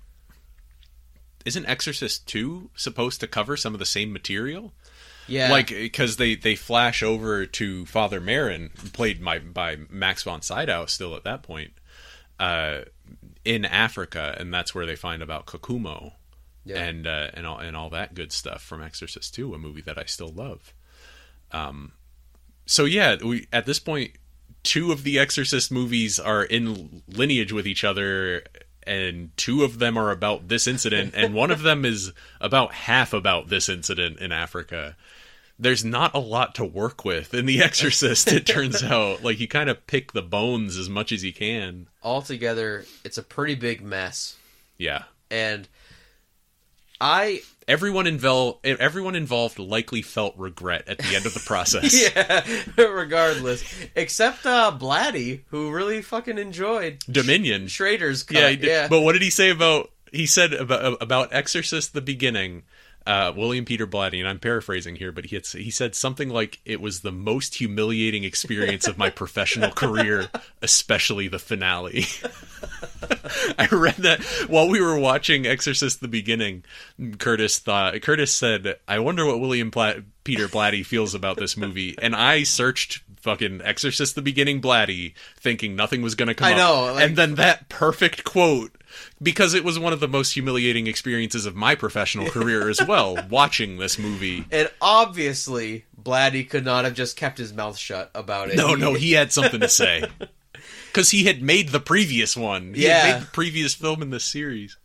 Exorcist 2 supposed to cover some of the same material? Yeah. Like, because they flash over to Father Merrin, played by Max von Sydow still at that point, in Africa, and that's where they find about Kokumo. Yeah. And all that good stuff from Exorcist 2, a movie that I still love. So yeah, we at this point 2 of the Exorcist movies are in lineage with each other, and 2 of them are about this incident, and one of them is about half about this incident in Africa. There's not a lot to work with in The Exorcist, it turns out. Like, you kind of pick the bones as much as you can. Altogether, it's a pretty big mess. Yeah. And everyone involved likely felt regret at the end of the process. Yeah, regardless. Except Blatty, who really fucking enjoyed Dominion. Schrader's cut. Yeah, he did. Yeah. But what did he say about Exorcist the beginning? William Peter Blatty, and I'm paraphrasing here, but he said something like, it was the most humiliating experience of my professional career, especially the finale. I read that while we were watching Exorcist the beginning. Curtis said, I wonder what Peter Blatty feels about this movie. And I searched fucking Exorcist the beginning Blatty, thinking nothing was going to come up. I know. And then that perfect quote, because it was one of the most humiliating experiences of my professional career as well, watching this movie. And obviously, Blatty could not have just kept his mouth shut about it. No, he had something to say. Because he had made the previous one. He had made the previous film in this series.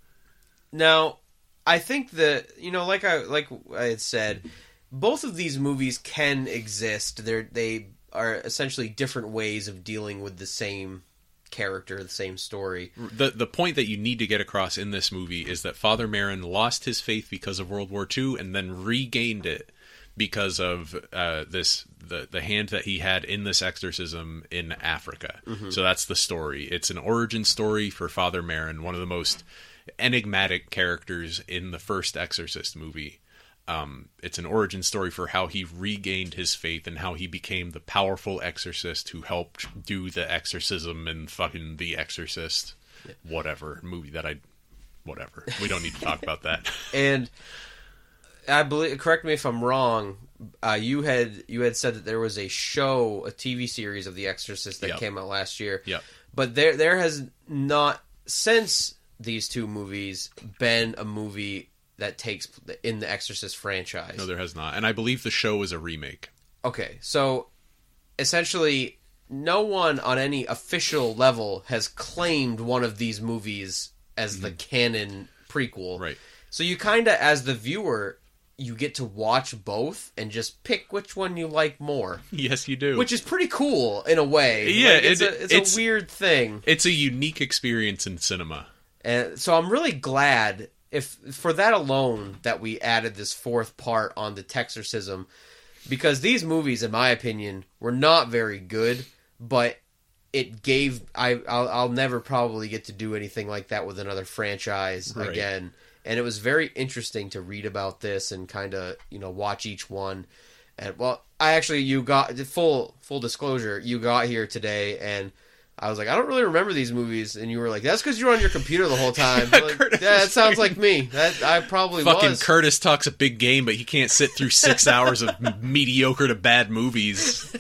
Now, I think that, like I had said, both of these movies can exist. They are essentially different ways of dealing with the same character, the same story. The point that you need to get across in this movie is that Father Merrin lost his faith because of World War II and then regained it because of the hand that he had in this exorcism in Africa. Mm-hmm. So that's the story. It's an origin story for Father Merrin, one of the most enigmatic characters in the first Exorcist movie. It's an origin story for how he regained his faith and how he became the powerful exorcist who helped do the exorcism and fucking The Exorcist, whatever movie whatever. We don't need to talk about that. And I believe, correct me if I'm wrong, you had said that there was a TV series of The Exorcist that came out last year. Yep. But there has not, since these 2 movies, been a movie that takes in the Exorcist franchise. No, there has not. And I believe the show is a remake. Okay, so essentially no one on any official level has claimed one of these movies as the canon prequel. Right. So you kind of, as the viewer, you get to watch both and just pick which one you like more. Yes, you do. Which is pretty cool in a way. Yeah, like, it's a weird thing. It's a unique experience in cinema. And so I'm really glad, if for that alone, that we added this 4th part on the Texorcism, because these movies, in my opinion, were not very good, but it gave... I'll never probably get to do anything like that with another franchise again. And it was very interesting to read about this and kind of, watch each one. And, well, you got... Full disclosure, you got here today, and I was like, I don't really remember these movies. And you were like, that's because you're on your computer the whole time. Like, that sounds like me. I probably fucking was. Curtis talks a big game, but he can't sit through 6 hours of mediocre to bad movies.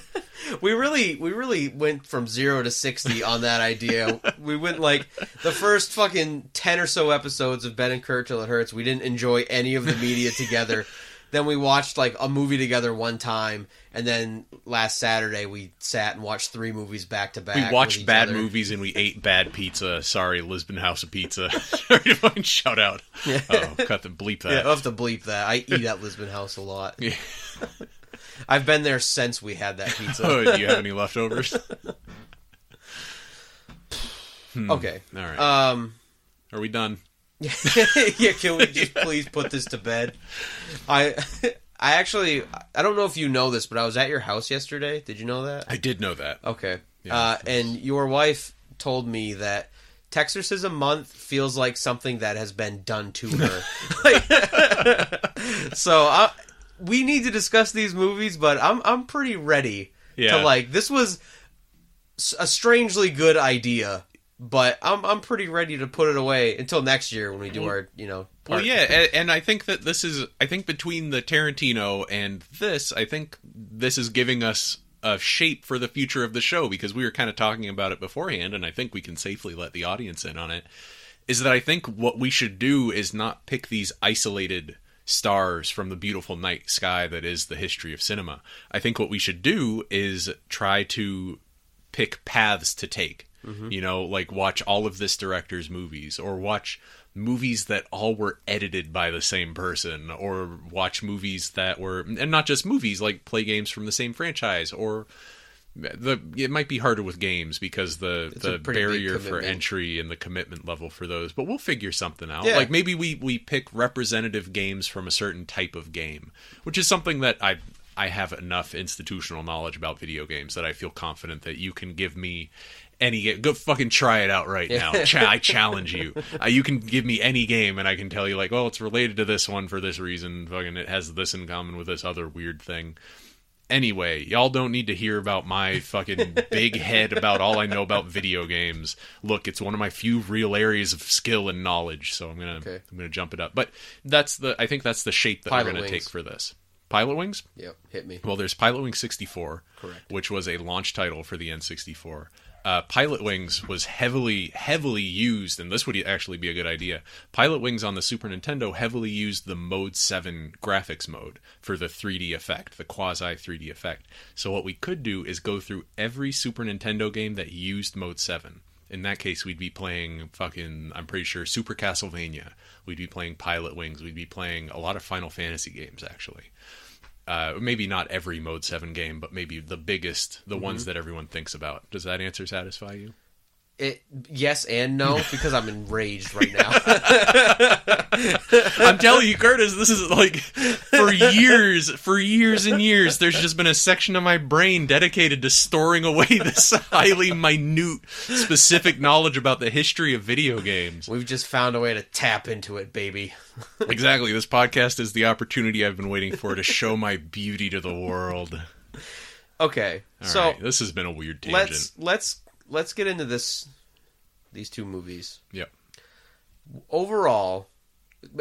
We really went from 0 to 60 on that idea. We went like the first fucking 10 or so episodes of Ben and Curt Till It Hurts. We didn't enjoy any of the media together. Then we watched like a movie together one time, and then last Saturday we sat and watched 3 movies back to back. We watched bad movies and we ate bad pizza. Sorry, Lisbon House of Pizza. Shout out. Yeah. Oh, bleep that. Yeah, I'll have to bleep that. I eat at Lisbon House a lot. Yeah. I've been there since we had that pizza. Oh, do you have any leftovers? Okay. All right. Are we done? Yeah, can we just please put this to bed? I don't know if you know this, but I was at your house yesterday. Did you know that? I did know that. Okay. Yeah, and your wife told me that Texorcism Month feels like something that has been done to her. So we need to discuss these movies, but I'm pretty ready to like. This was a strangely good idea. But I'm pretty ready to put it away until next year when we do our, part. Well, yeah, and I think that I think between the Tarantino and this, I think this is giving us a shape for the future of the show, because we were kind of talking about it beforehand, and I think we can safely let the audience in on it, is that I think what we should do is not pick these isolated stars from the beautiful night sky that is the history of cinema. I think what we should do is try to pick paths to take. You know, like watch all of this director's movies, or watch movies that all were edited by the same person, or watch movies that were, and not just movies, like play games from the same franchise, or it might be harder with games because the barrier for entry and the commitment level for those, but we'll figure something out. Like maybe we pick representative games from a certain type of game, which is something that I have enough institutional knowledge about video games that I feel confident that you can give me any game. Go fucking try it out right now. I challenge you. You can give me any game and I can tell you like, well, it's related to this one for this reason. Fucking it has this in common with this other weird thing. Anyway, y'all don't need to hear about my fucking big head about all I know about video games. Look, it's one of my few real areas of skill and knowledge, so I'm gonna jump it up. But I think that's the shape that we're gonna take for this. Pilot Wings? Yep, hit me. Well, there's Pilot Wings 64, correct, which was a launch title for the N64. Pilot Wings was heavily used, and this would actually be a good idea. Pilot Wings on the Super Nintendo heavily used the Mode 7 graphics mode for the 3D effect, the quasi 3D effect. So what we could do is go through every Super Nintendo game that used Mode 7. In that case, we'd be playing I'm pretty sure, Super Castlevania. We'd be playing Pilot Wings. We'd be playing a lot of Final Fantasy games, actually. Maybe not every Mode 7 game, but maybe the biggest, the ones that everyone thinks about. Does that answer satisfy you? Yes and no, because I'm enraged right now. I'm telling you, Curtis, this is like, for years and years, there's just been a section of my brain dedicated to storing away this highly minute, specific knowledge about the history of video games. We've just found a way to tap into it, baby. Exactly. This podcast is the opportunity I've been waiting for to show my beauty to the world. Okay, All right, this has been a weird tangent. Let's get into these two movies. Yep. Overall,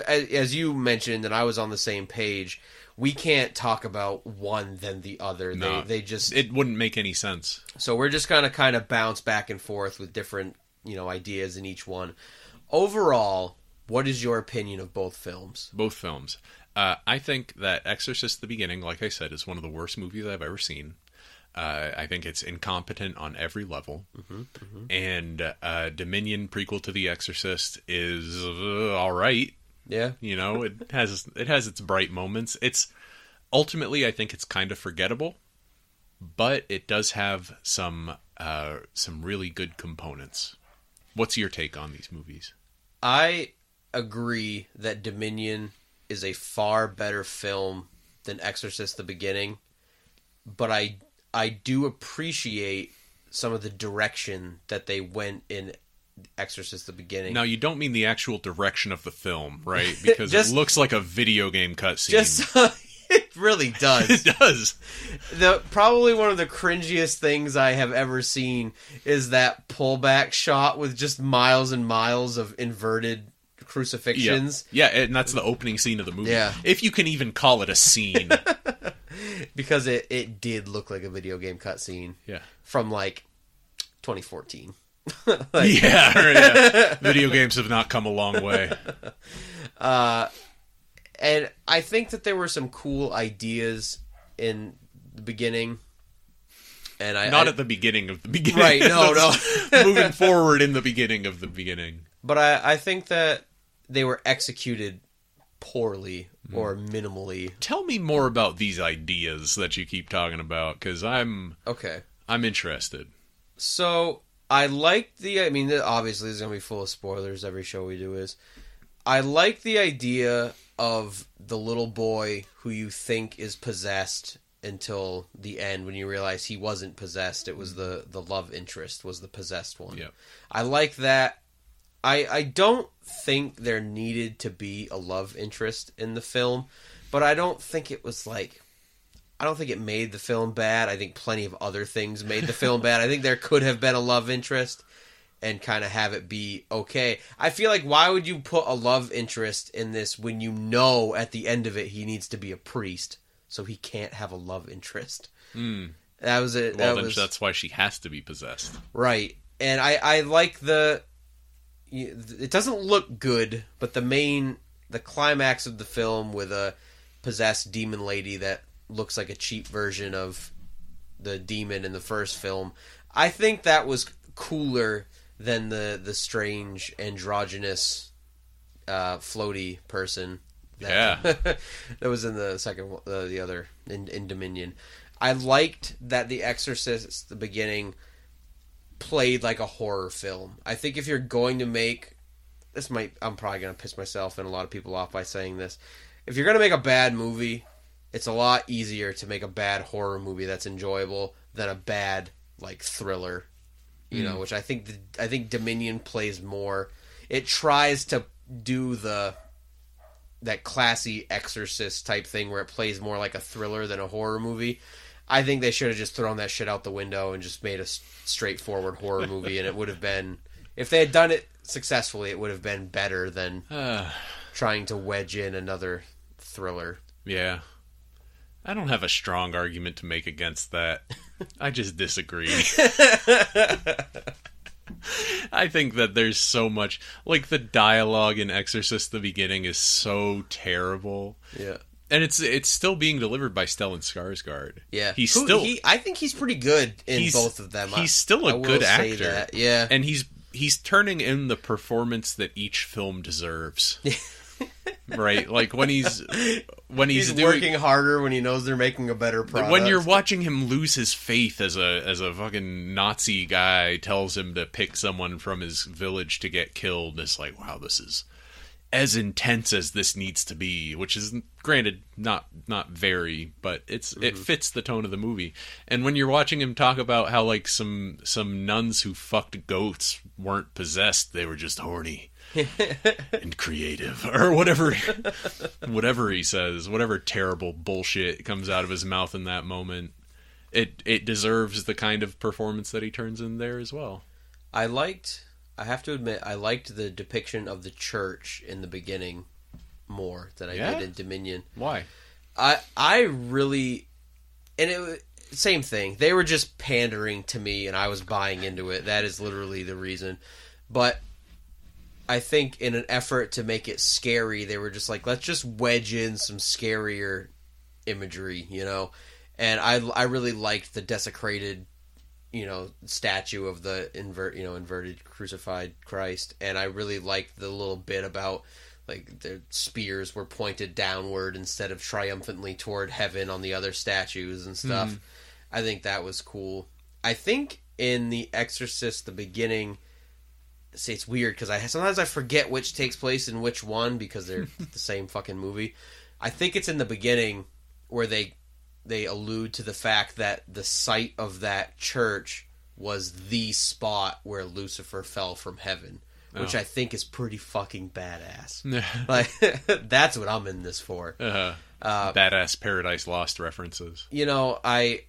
as you mentioned, and I was on the same page, we can't talk about one than the other. No, it wouldn't make any sense. So we're just gonna kind of bounce back and forth with different, ideas in each one. Overall, what is your opinion of both films? Both films. I think that Exorcist: The Beginning, like I said, is one of the worst movies I've ever seen. I think it's incompetent on every level. And Dominion, prequel to The Exorcist, is all right. Yeah. It has its bright moments. It's ultimately, I think it's kind of forgettable, but it does have some really good components. What's your take on these movies? I agree that Dominion is a far better film than Exorcist: The Beginning, but I do appreciate some of the direction that they went in Exorcist: The Beginning. Now, you don't mean the actual direction of the film, right? Because it looks like a video game cutscene. It really does. It does. Probably one of the cringiest things I have ever seen is that pullback shot with just miles and miles of inverted crucifixions. Yeah, and that's the opening scene of the movie. Yeah. If you can even call it a scene. Because it did look like a video game cutscene. Yeah. From 2014. Yeah. Video games have not come a long way. And I think that there were some cool ideas in the beginning. And at the beginning of the beginning. Right, no. Moving forward in the beginning of the beginning. But I think that they were executed poorly or minimally. Tell me more about these ideas that you keep talking about, because I'm interested. So I liked obviously this is going to be full of spoilers, every show we do is. I like the idea of the little boy who you think is possessed until the end when you realize he wasn't possessed. It was the love interest was the possessed one. Yep. I like that. I don't think there needed to be a love interest in the film, but I don't think it was I don't think it made the film bad. I think plenty of other things made the film bad. I think there could have been a love interest and kind of have it be okay. I feel like, why would you put a love interest in this when you know at the end of it he needs to be a priest, so he can't have a love interest? That was it. That's why she has to be possessed. Right. And I like it doesn't look good, but the climax of the film with a possessed demon lady that looks like a cheap version of the demon in the first film, I think that was cooler than the strange androgynous floaty person that was in the second the other in Dominion. I liked that The Exorcist, the beginning, played like a horror film. I think if you're going to make I'm probably going to piss myself and a lot of people off by saying this. If you're going to make a bad movie, it's a lot easier to make a bad horror movie that's enjoyable than a bad like thriller, which I think Dominion plays more. It tries to do that classy Exorcist type thing where it plays more like a thriller than a horror movie. I think they should have just thrown that shit out the window and just made a straightforward horror movie, and it would have been, if they had done it successfully, it would have been better than trying to wedge in another thriller. Yeah. I don't have a strong argument to make against that. I just disagree. I think that there's so much... Like, the dialogue in Exorcist the beginning is so terrible. Yeah. And it's still being delivered by Stellan Skarsgård. Yeah. I think he's pretty good in both of them. He's still a good actor. Yeah. And he's turning in the performance that each film deserves. Right, like when he's working harder when he knows they're making a better product. When you're watching him lose his faith as a fucking Nazi guy tells him to pick someone from his village to get killed, it's like, wow, this is as intense as this needs to be, which is granted not very, but it fits the tone of the movie. And when you're watching him talk about how like some nuns who fucked goats weren't possessed, they were just horny. And creative, or whatever he says, whatever terrible bullshit comes out of his mouth in that moment, it deserves the kind of performance that he turns in there as well. I have to admit, I liked the depiction of the church in the beginning more than I did in Dominion. Why? I really, and it same thing. They were just pandering to me, and I was buying into it. That is literally the reason. But I think in an effort to make it scary, they were just like, let's just wedge in some scarier imagery, And I really liked the desecrated, statue of the inverted crucified Christ, and I really liked the little bit about like the spears were pointed downward instead of triumphantly toward heaven on the other statues and stuff. I think that was cool. I think in The Exorcist, the beginning. See, it's weird because sometimes I forget which takes place in which one because they're the same fucking movie. I think it's in the beginning where they allude to the fact that the site of that church was the spot where Lucifer fell from heaven, which I think is pretty fucking badass. Like that's what I'm in this for. Badass Paradise Lost references. I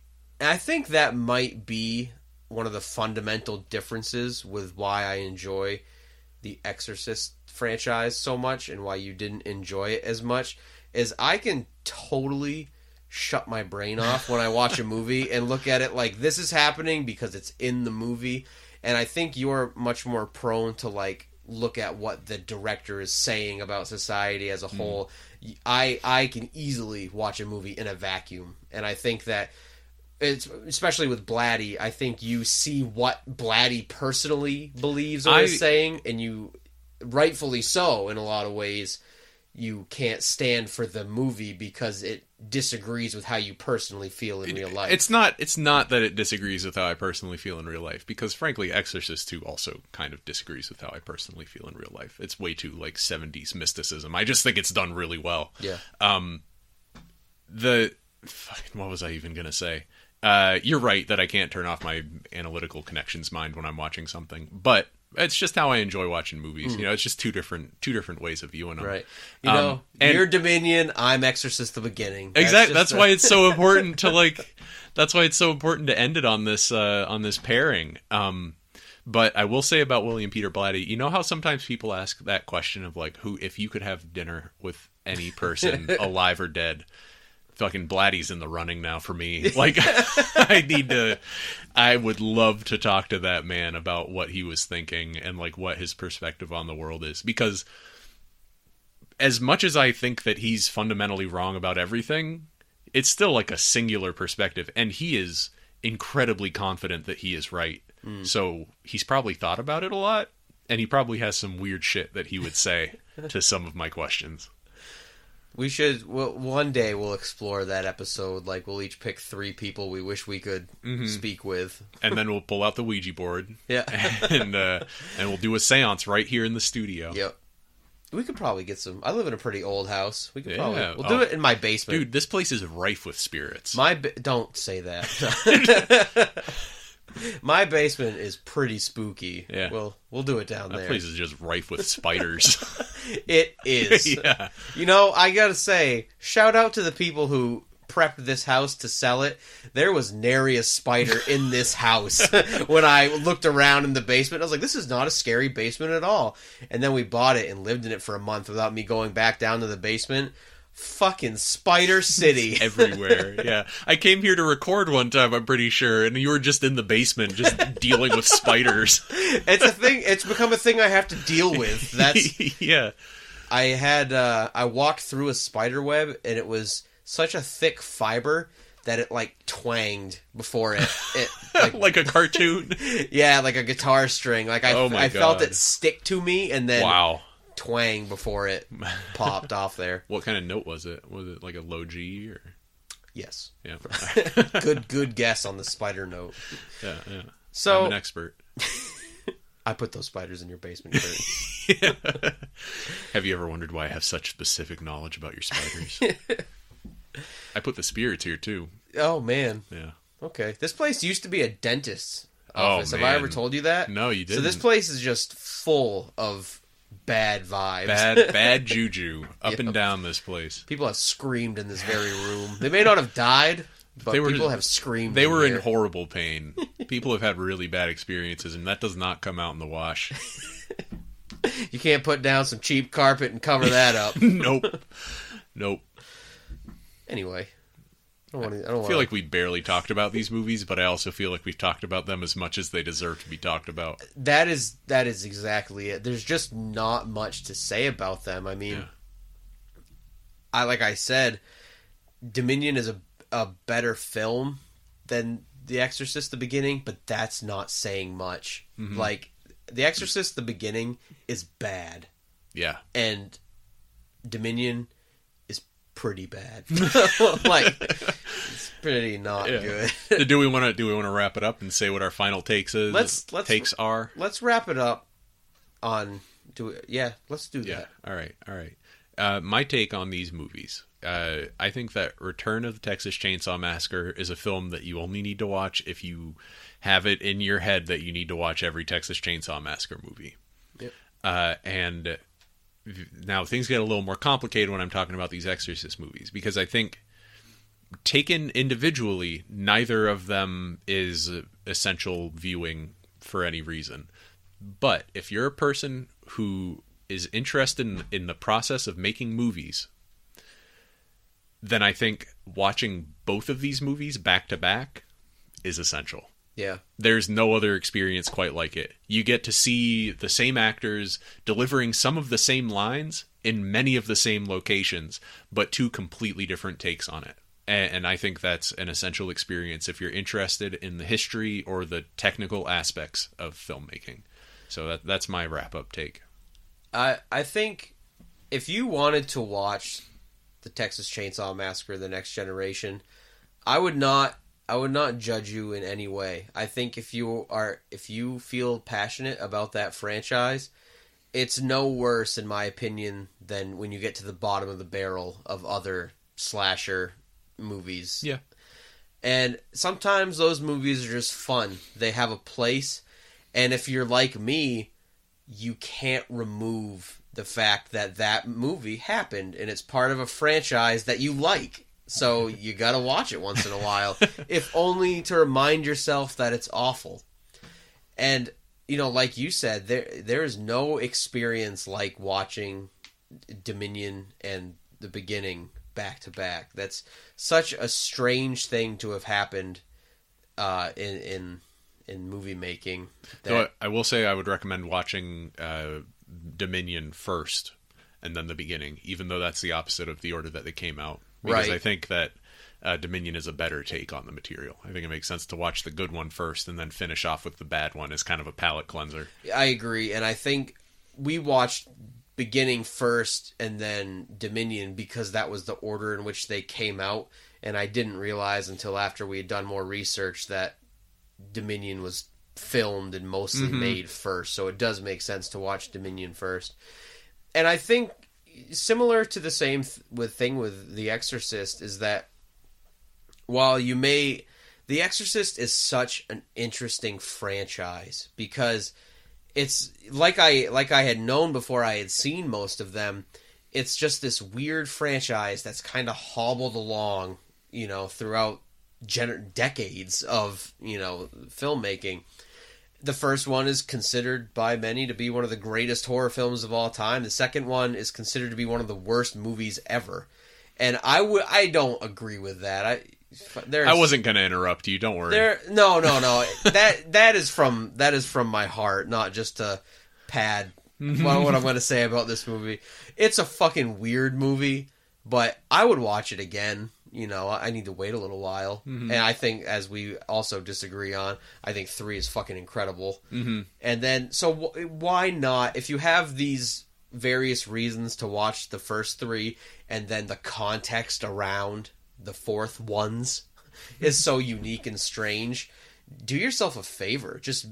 think that might be one of the fundamental differences with why I enjoy the Exorcist franchise so much and why you didn't enjoy it as much is I can totally shut my brain off when I watch a movie and look at it like this is happening because it's in the movie, and I think you're much more prone to like look at what the director is saying about society as a whole. I can easily watch a movie in a vacuum, and I think that it's, especially with Blatty, I think you see what Blatty personally believes or is saying, and you, rightfully so in a lot of ways, you can't stand for the movie because it disagrees with how you personally feel in real life. It's not that it disagrees with how I personally feel in real life, because frankly, Exorcist 2 also kind of disagrees with how I personally feel in real life. It's way too like 70s mysticism. I just think it's done really well. Yeah. What was I even gonna say? You're right that I can't turn off my analytical connections mind when I'm watching something, but it's just how I enjoy watching movies. It's just two different ways of viewing them. Right. You're Dominion, I'm Exorcist the beginning. Exactly. That's why it's so important to like. That's why it's so important to end it on this pairing. But I will say about William Peter Blatty, you know how sometimes people ask that question of like, who, if you could have dinner with any person, alive or dead. Fucking Blatty's in the running now for me. Like, I would love to talk to that man about what he was thinking and like what his perspective on the world is. Because as much as I think that he's fundamentally wrong about everything, it's still like a singular perspective. And he is incredibly confident that he is right. So he's probably thought about it a lot, and he probably has some weird shit that he would say to some of my questions. We should, one day we'll explore that episode. Like, we'll each pick 3 people we wish we could speak with. And then we'll pull out the Ouija board. Yeah. and we'll do a seance right here in the studio. Yep. We could probably get some. I live in a pretty old house. We could probably. We'll do it in my basement. Dude, this place is rife with spirits. Don't say that. My basement is pretty spooky. Yeah. We'll do it down there. That place is just rife with spiders. It is. Yeah. You know, I gotta say, shout out to the people who prepped this house to sell it. There was nary a spider in this house when I looked around in the basement. I was like, this is not a scary basement at all. And then we bought it and lived in it for a month without me going back down to the basement. Fucking Spider City. Everywhere, yeah. I came here to record one time, I'm pretty sure, and you were just in the basement just dealing with spiders. It's a thing. It's become a thing I have to deal with. That's yeah. I walked through a spider web, and it was such a thick fiber that it like twanged before it like a cartoon. Yeah, like a guitar string. Like I felt it stick to me, and then twang before it popped off there. What kind of note was it? Was it like a low G or? Yes. Yeah. Good guess on the spider note. Yeah. So I'm an expert. I put those spiders in your basement, Curt. Yeah. Have you ever wondered why I have such specific knowledge about your spiders? I put the spirits here too. Oh man. Yeah. Okay. This place used to be a dentist's office. Oh, Have I ever told you that? No, you didn't. So this place is just full of bad vibes. Bad juju up and down this place. People have screamed in this very room. They may not have died, but people have screamed. They were in horrible pain. People have had really bad experiences, and that does not come out in the wash. You can't put down some cheap carpet and cover that up. Nope. Anyway. I feel like we barely talked about these movies, but I also feel like we've talked about them as much as they deserve to be talked about. That is exactly it. There's just not much to say about them. I mean, like I said, Dominion is a better film than The Exorcist: The Beginning, but that's not saying much. Mm-hmm. Like, The Exorcist: The Beginning is bad. Yeah. And Dominion is pretty bad. Like, it's pretty not good. Do we want to wrap it up and say what our final takes are? Let's wrap it up on let's do that. All right. My take on these movies. I think that Return of the Texas Chainsaw Massacre is a film that you only need to watch if you have it in your head that you need to watch every Texas Chainsaw Massacre movie. Yep. And now things get a little more complicated when I'm talking about these Exorcist movies, because I think taken individually, neither of them is essential viewing for any reason. But if you're a person who is interested in the process of making movies, then I think watching both of these movies back to back is essential. Yeah. There's no other experience quite like it. You get to see the same actors delivering some of the same lines in many of the same locations, but two completely different takes on it. And I think that's an essential experience if you're interested in the history or the technical aspects of filmmaking. So that's my wrap-up take. I think if you wanted to watch the Texas Chainsaw Massacre: The Next Generation, I would not judge you in any way. I think if you feel passionate about that franchise, it's no worse, in my opinion, than when you get to the bottom of the barrel of other slasher movies. Yeah. And sometimes those movies are just fun. They have a place, and if you're like me, you can't remove the fact that movie happened, and it's part of a franchise that you like. So you gotta watch it once in a while, if only to remind yourself that it's awful. And, like you said, there is no experience like watching Dominion and The Beginning back to back. That's such a strange thing to have happened in movie making. So I will say I would recommend watching Dominion first and then The Beginning, even though that's the opposite of the order that they came out. Because I think that Dominion is a better take on the material. I think it makes sense to watch the good one first and then finish off with the bad one as kind of a palate cleanser. I agree, and I think we watched Beginning first and then Dominion because that was the order in which they came out, and I didn't realize until after we had done more research that Dominion was filmed and mostly made first, so it does make sense to watch Dominion first. And I think similar to the same thing with The Exorcist is that while The Exorcist is such an interesting franchise because it's like I had known before I had seen most of them. It's just this weird franchise that's kind of hobbled along, throughout decades of, filmmaking. The first one is considered by many to be one of the greatest horror films of all time. The second one is considered to be one of the worst movies ever. And I don't agree with that. I wasn't going to interrupt you. Don't worry. No. that is from my heart, not just to pad what I'm going to say about this movie. It's a fucking weird movie, but I would watch it again. I need to wait a little while. And I think, as we also disagree on, I think 3 is fucking incredible. And then, so why not, if you have these various reasons to watch the first 3, and then the context around the fourth ones is so unique and strange, do yourself a favor. Just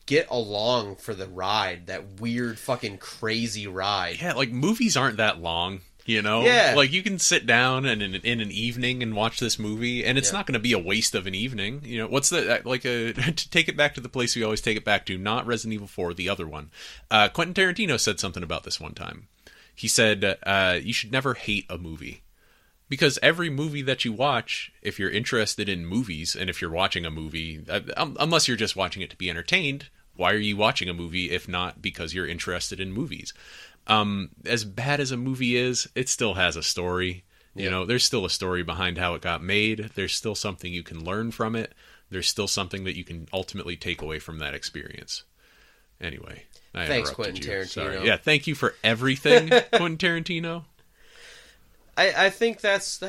get along for the ride, that weird fucking crazy ride. Yeah, like, movies aren't that long. Yeah. Like, you can sit down and in an evening and watch this movie, and it's not going to be a waste of an evening. What's to take it back to the place we always take it back to, not Resident Evil 4, the other one. Quentin Tarantino said something about this one time. He said, you should never hate a movie. Because every movie that you watch, if you're interested in movies, and if you're watching a movie, unless you're just watching it to be entertained, why are you watching a movie if not because you're interested in movies? As bad as a movie is, it still has a story. There's still a story behind how it got made. There's still something you can learn from it. There's still something that you can ultimately take away from that experience. Anyway, thanks, Quentin Tarantino. Sorry. Yeah, thank you for everything, Quentin Tarantino. I think that's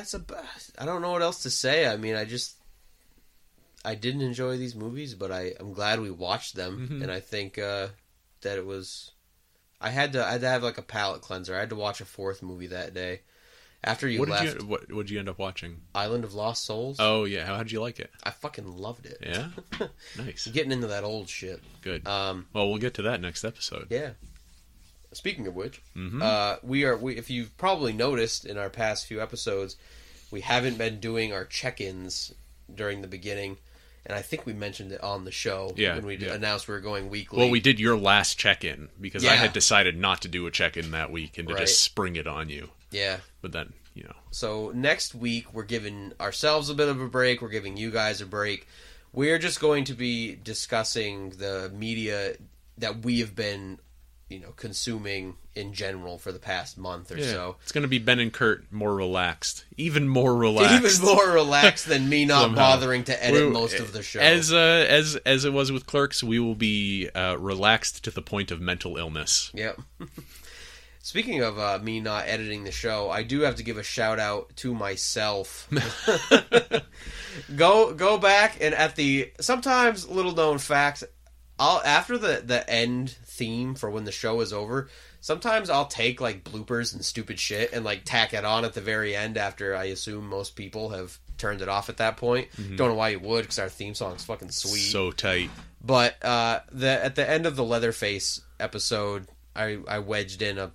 I don't know what else to say. I mean, I didn't enjoy these movies, but I'm glad we watched them, and I think that it was. I had to have like a palate cleanser. I had to watch a fourth movie that day. After you left. What did you end up watching? Island of Lost Souls. Oh, yeah. How did you like it? I fucking loved it. Yeah? Nice. Getting into that old shit. Good. Well, we'll get to that next episode. Yeah. Speaking of which, we if you've probably noticed in our past few episodes, we haven't been doing our check-ins during the beginning. And I think we mentioned it on the show when we announced we were going weekly. Well, we did your last check-in because I had decided not to do a check-in that week and to just spring it on you. Yeah. But then, So next week, we're giving ourselves a bit of a break. We're giving you guys a break. We're just going to be discussing the media that we have been, consuming in general for the past month or so. It's going to be Ben and Curt more relaxed. Even more relaxed. Even more relaxed than me not bothering to edit most of the show. As it was with Clerks, we will be relaxed to the point of mental illness. Yep. Speaking of me not editing the show, I do have to give a shout out to myself. Go back and at the sometimes little known fact, after the end theme for when the show is over, sometimes I'll take like bloopers and stupid shit and like tack it on at the very end after I assume most people have turned it off at that point. Don't know why you would, because our theme song's fucking sweet. So tight. But at the end of the Leatherface episode, I wedged in a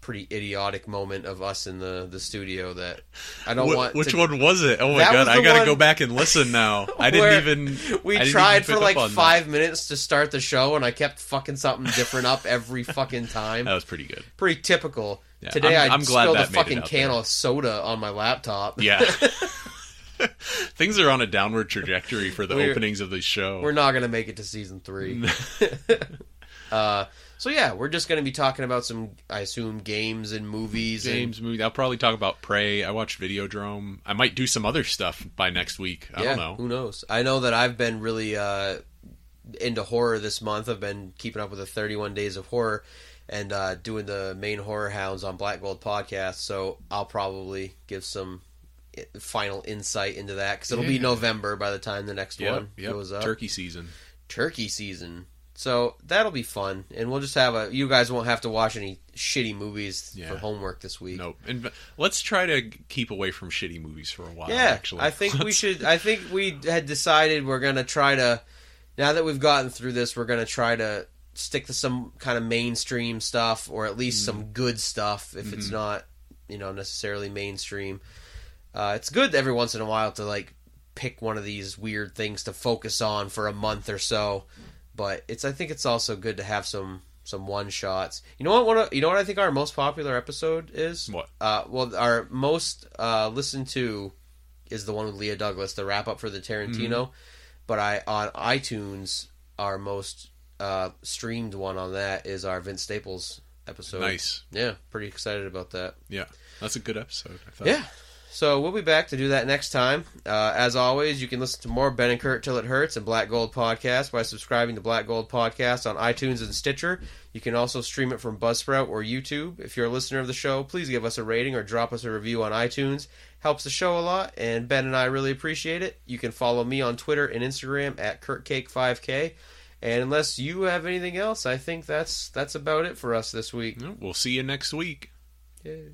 pretty idiotic moment of us in the studio that I don't want. Which one was it? Oh my god, I gotta go back and listen now. I didn't even. We tried for like 5 minutes to start the show, and I kept fucking something different up every fucking time. That was pretty good. Pretty typical. Yeah, Today I'm glad spilled a that made fucking it out can there. of soda on my laptop. Yeah. Things are on a downward trajectory for the openings of this show. We're not gonna make it to season 3. So yeah, we're just going to be talking about some, I assume, games and movies. Movies. I'll probably talk about Prey. I watched Videodrome. I might do some other stuff by next week. I don't know. Who knows? I know that I've been really into horror this month. I've been keeping up with the 31 Days of Horror and doing the main Horror Hounds on Black Gold Podcast. So I'll probably give some final insight into that, because it'll be November by the time the next one goes up. Turkey season. So that'll be fun, and we'll just have you guys won't have to watch any shitty movies for homework this week. Nope. And let's try to keep away from shitty movies for a while. Yeah, actually, I think we should. I think we had decided we're gonna try to. Now that we've gotten through this, we're gonna try to stick to some kind of mainstream stuff, or at least some good stuff. If it's not, necessarily mainstream, it's good every once in a while to like pick one of these weird things to focus on for a month or so. But I think it's also good to have some one shots. You know what? I think our most popular episode is? What? Well, our most listened to is the one with Leah Douglas, the wrap up for the Tarantino. But on iTunes, our most streamed one on that is our Vince Staples episode. Nice. Yeah, pretty excited about that. Yeah, that's a good episode, I thought. Yeah. So we'll be back to do that next time. As always, you can listen to more Ben and Curt Till It Hurts and Black Gold Podcast by subscribing to Black Gold Podcast on iTunes and Stitcher. You can also stream it from Buzzsprout or YouTube. If you're a listener of the show, please give us a rating or drop us a review on iTunes. Helps the show a lot, and Ben and I really appreciate it. You can follow me on Twitter and Instagram at KurtCake5K. And unless you have anything else, I think that's about it for us this week. We'll see you next week. Yay.